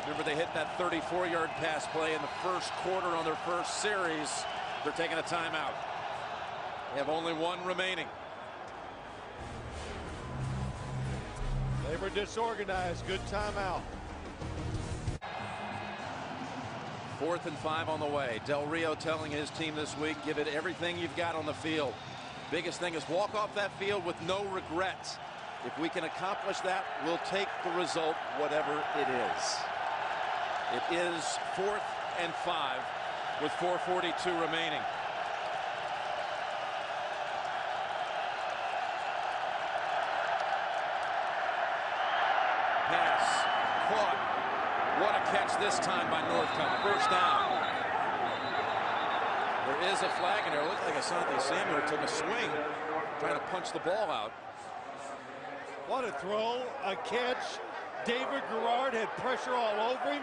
Remember, they hit that 34-yard pass play in the first quarter on their first series. They're taking a timeout. They have only one remaining. They were disorganized. Good timeout. 4th and 5 on the way. Del Rio telling his team this week, give it everything you've got on the field. Biggest thing is walk off that field with no regrets. If we can accomplish that, we'll take the result, whatever it is. It is 4th and 5 with 4:42 remaining. Pass caught. What a catch this time by Northcutt. First down. There is a flag in there. It looked like Asante Samuel took a swing trying to punch the ball out. What a throw, a catch. David Garrard had pressure all over him.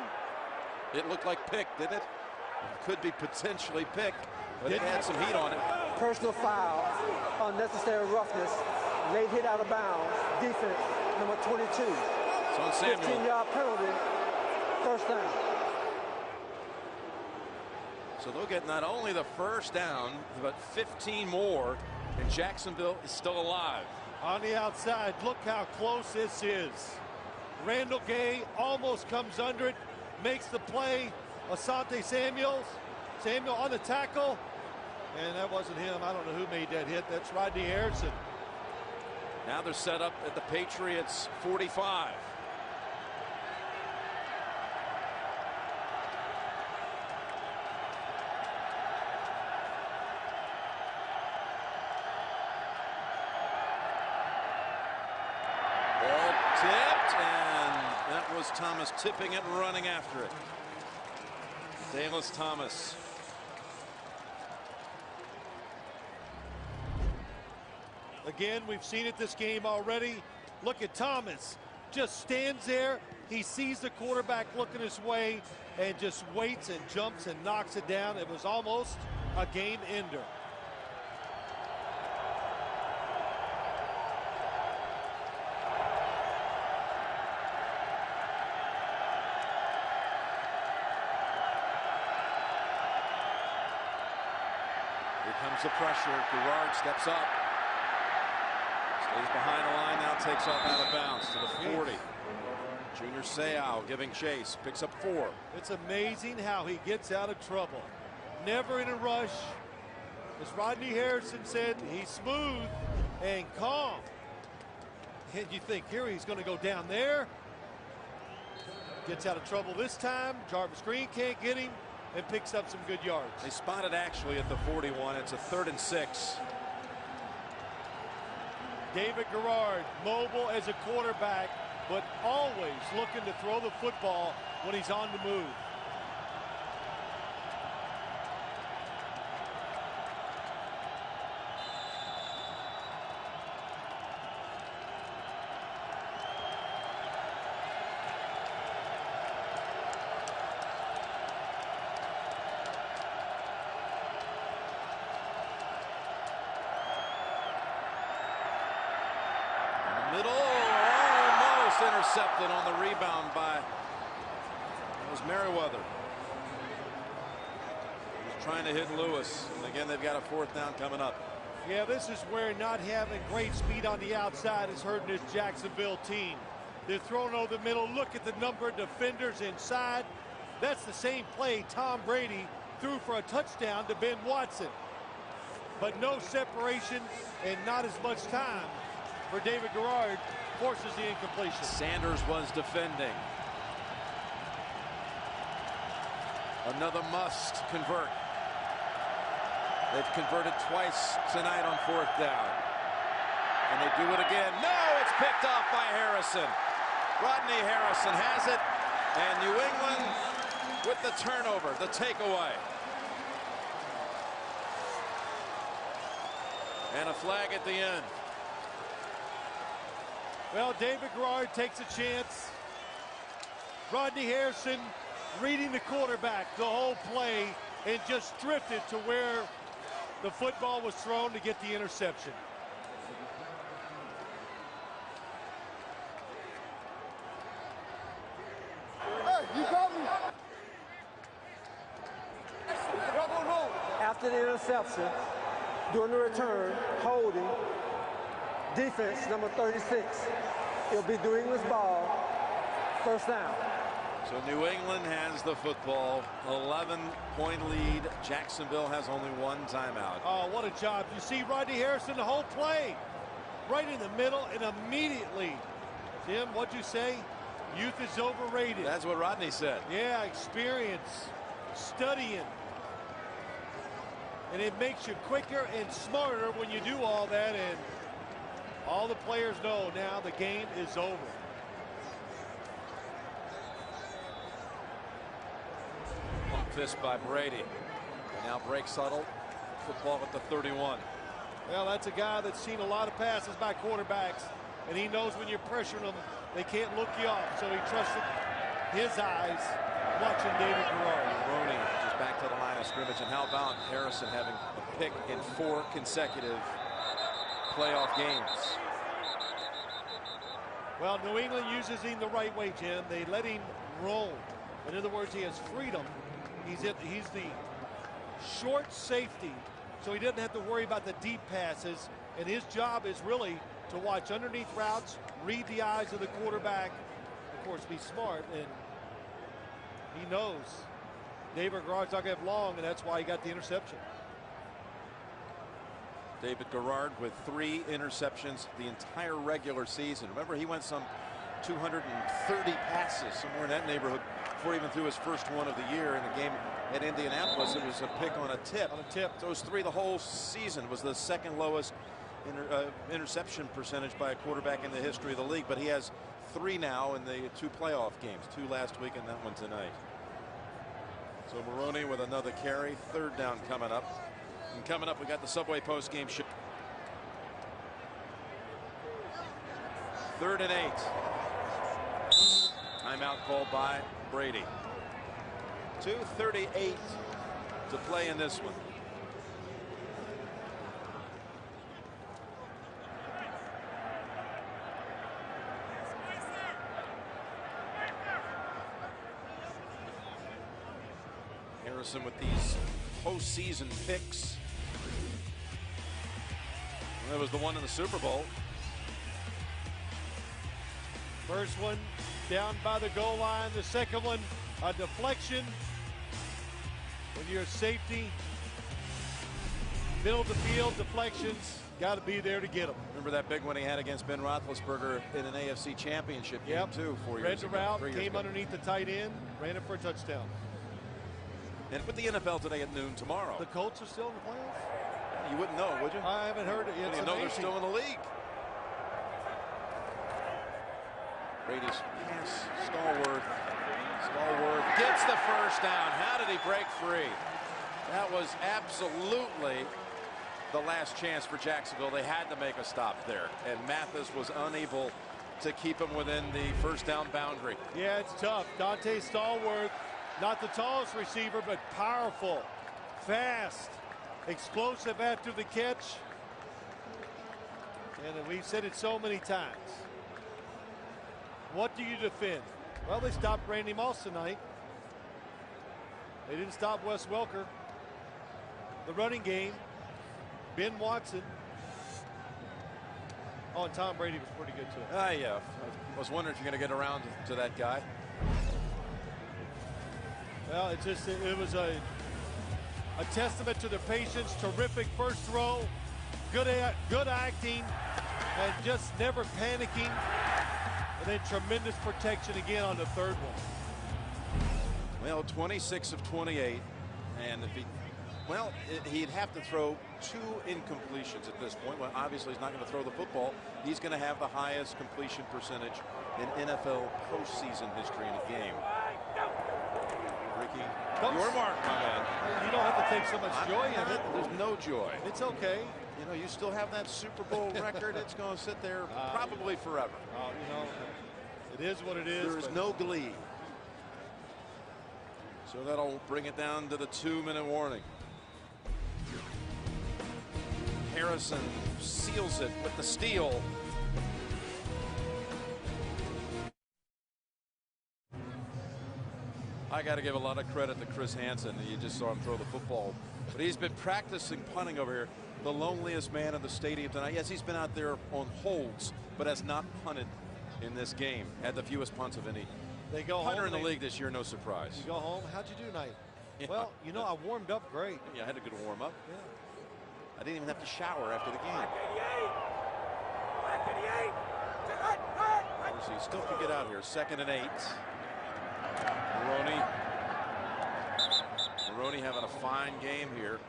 It looked like pick, did it? Could be potentially pick, but it had some heat on it. Personal foul, unnecessary roughness, late hit out of bounds, defense, number 22. It's on Samuel. 15-yard penalty, first down. So they'll get not only the first down, but 15 more, and Jacksonville is still alive. On the outside, look how close this is. Randall Gay almost comes under it, makes the play. Asante Samuel on the tackle, and that wasn't him. I don't know who made that hit. That's Rodney Harrison. Now they're set up at the Patriots 45. Ball tipped, and that was Thomas tipping it and running after it. Dallas Thomas. Again, we've seen it this game already. Look at Thomas. Just stands there. He sees the quarterback looking his way and just waits and jumps and knocks it down. It was almost a game ender. Here comes the pressure. Garrard steps up. Stays behind the line, now takes off out of bounds to the 40. Junior Seau giving chase, picks up 4. It's amazing how he gets out of trouble. Never in a rush. As Rodney Harrison said, he's smooth and calm. And you think, here he's going to go down there. Gets out of trouble this time. Jarvis Green can't get him and picks up some good yards. They spotted actually at the 41. It's a 3rd and 6. David Garrard, mobile as a quarterback, but always looking to throw the football when he's on the move. Middle, almost intercepted on the rebound by, it was Merriweather. He was trying to hit Lewis, and again they've got a 4th down coming up. Yeah, this is where not having great speed on the outside is hurting this Jacksonville team. They're throwing over the middle. Look at the number of defenders inside. That's the same play Tom Brady threw for a touchdown to Ben Watson. But no separation and not as much time for David Garrard, forces the incompletion. Sanders was defending. Another must convert. They've converted twice tonight on 4th down. And they do it again. No, it's picked off by Harrison. Rodney Harrison has it, and New England with the turnover, the takeaway. And a flag at the end. Well, David Garrard takes a chance. Rodney Harrison reading the quarterback the whole play and just drifted to where the football was thrown to get the interception. You got me. After the interception, during the return, holding, defense number 36. It'll be New England's ball, first down. So New England has the football, 11-point lead. Jacksonville has only one timeout. Oh, what a job. You see Rodney Harrison the whole play. Right in the middle and immediately. Jim, what'd you say? Youth is overrated. That's what Rodney said. Yeah, experience, studying. And it makes you quicker and smarter when you do all that, and all the players know now the game is over. Pump fist by Brady. And now break Subtle. Football at the 31. Well, that's a guy that's seen a lot of passes by quarterbacks, and he knows when you're pressuring them, they can't look you off. So he trusted his eyes watching David Garrard. Roney just back to the line of scrimmage. And how about Harrison having a pick in 4 consecutive playoff games? Well, New England uses him the right way, Jim. They let him roam. In other words, he has freedom. He's the short safety, so he doesn't have to worry about the deep passes. And his job is really to watch underneath routes, read the eyes of the quarterback, of course, be smart. And he knows David Garrard's not going to have long, and that's why he got the interception. David Garrard with 3 interceptions the entire regular season. Remember, he went some 230 passes, somewhere in that neighborhood, before he even threw his first one of the year. In the game at Indianapolis, it was a pick on a tip. Those 3 the whole season. Was the second lowest interception percentage by a quarterback in the history of the league. But he has 3 now in the 2 playoff games, 2 last week and that one tonight. So Maroney with another carry. 3rd down coming up. And coming up, we got the Subway post game show. 3rd and 8. Timeout called by Brady. 2:38 to play in this one. Harrison with these postseason picks. That was the one in the Super Bowl. First one down by the goal line. The second one, a deflection. When you're a safety, middle of the field, deflections, got to be there to get them. Remember that big one he had against Ben Roethlisberger in an AFC championship game, too, 4 years ago. Read the route, came underneath the tight end, ran it for a touchdown. And with the NFL today at noon tomorrow. The Colts are still in the playoffs? You wouldn't know, would you? I haven't heard it yet. You know they're still in the league. Brady's pass, Stallworth gets the first down. How did he break free? That was absolutely the last chance for Jacksonville. They had to make a stop there, and Mathis was unable to keep him within the first down boundary. Yeah, it's tough. Dante Stallworth, not the tallest receiver, but powerful, fast, explosive after the catch. And we've said it so many times. What do you defend? Well, they stopped Randy Moss tonight. They didn't stop Wes Welker. The running game, Ben Watson. Oh, and Tom Brady was pretty good too. Yeah, I was wondering if you're going to get around to that guy. Well, it was a testament to their patience. Terrific first throw, good acting, and just never panicking. And then tremendous protection again on the 3rd one. Well, 26 of 28, and if he Well, he'd have to throw 2 incompletions at this point. Well, obviously, he's not going to throw the football. He's going to have the highest completion percentage in NFL postseason history in a game. Ricky, your mark, my man. You don't have to take so much joy in it. There's no joy. It's okay. You know, you still have that Super Bowl record. It's going to sit there probably forever. You know, it is what it is. There is no glee. So that'll bring it down to the 2-minute warning. Harrison seals it with the steal. I got to give a lot of credit to Chris Hansen. You just saw him throw the football, but he's been practicing punting over here. The loneliest man in the stadium tonight. Yes, he's been out there on holds, but has not punted in this game. Had the fewest punts of any punter in the league this year. No surprise. You go home. How'd you do tonight? Yeah. Well, you know, I warmed up great. Yeah, I had a good warm up. Yeah. I didn't even have to shower after the game. So he still could get out here. 2nd and 8. Maroney having a fine game here.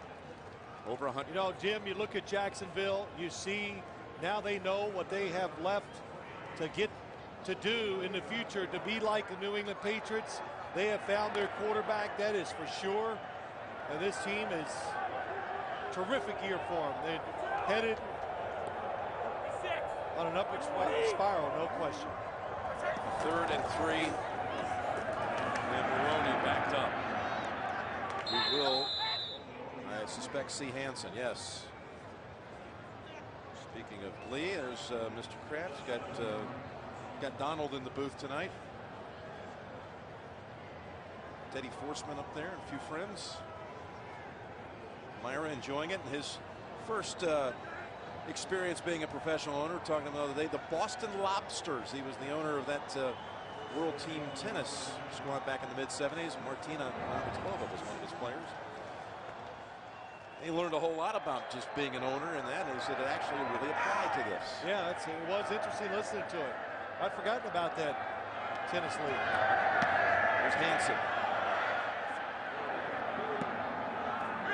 Over 100. You know, Jim, you look at Jacksonville, you see now they know what they have left to get to do in the future to be like the New England Patriots. They have found their quarterback, that is for sure. And this team is terrific year for them. They're headed on an upward spiral, no question. 3rd and 3. And Maroney backed up. We will, I suspect, see Hansen. Yes. Speaking of Lee, there's Mr. Kraft. Got Donald in the booth tonight. Teddy Forsman up there, and a few friends. Myra enjoying it in his first experience being a professional owner. Talking to him the other day, the Boston Lobsters. He was the owner of that World Team Tennis squad back in the mid-70s. Martina Navratilova was one of his players. He learned a whole lot about just being an owner, and that is that it actually really applied to this. Yeah, it was interesting listening to it. I'd forgotten about that tennis league. There's Hansen.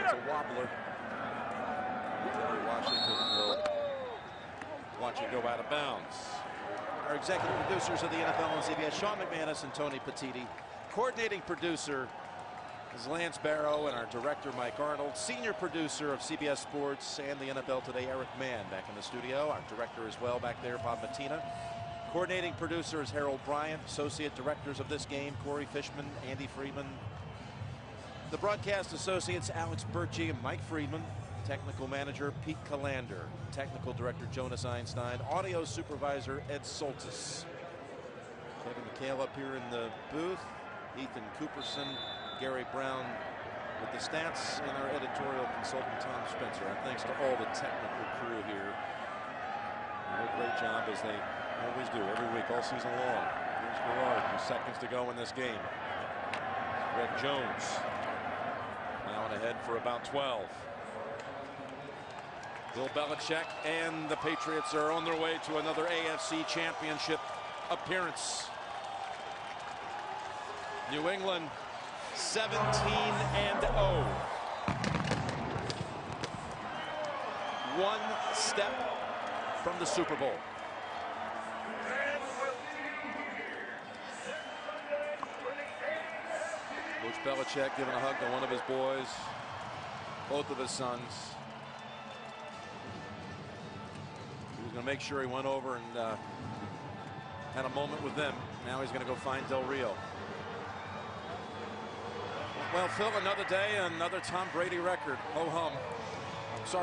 It's a wobbler. Washington will watch it go out of bounds. Our executive producers of the NFL on CBS, Sean McManus and Tony Petitti. Coordinating producer is Lance Barrow, and our director, Mike Arnold. Senior producer of CBS Sports and the NFL Today, Eric Mann, back in the studio. Our director as well back there, Bob Mattina. Coordinating producer is Harold Bryant. Associate directors of this game, Corey Fishman, Andy Friedman. The broadcast associates, Alex Birchie and Mike Friedman. Technical manager, Pete Callander. Technical director, Jonas Einstein. Audio supervisor, Ed Soltis. Kevin McHale up here in the booth. Ethan Cooperson, Gary Brown with the stats, and our editorial consultant, Tom Spencer. And thanks to all the technical crew here. They do a great job, as they always do every week, all season long. Here's Gerard with seconds to go in this game. Greg Jones now on ahead for about 12. Bill Belichick and the Patriots are on their way to another AFC championship appearance. New England 17-0. One step from the Super Bowl. Coach Belichick giving a hug to one of his boys, both of his sons. He was going to make sure he went over and had a moment with them. Now he's going to go find Del Rio. Well, Phil, another day, another Tom Brady record. Ho hum. Sorry.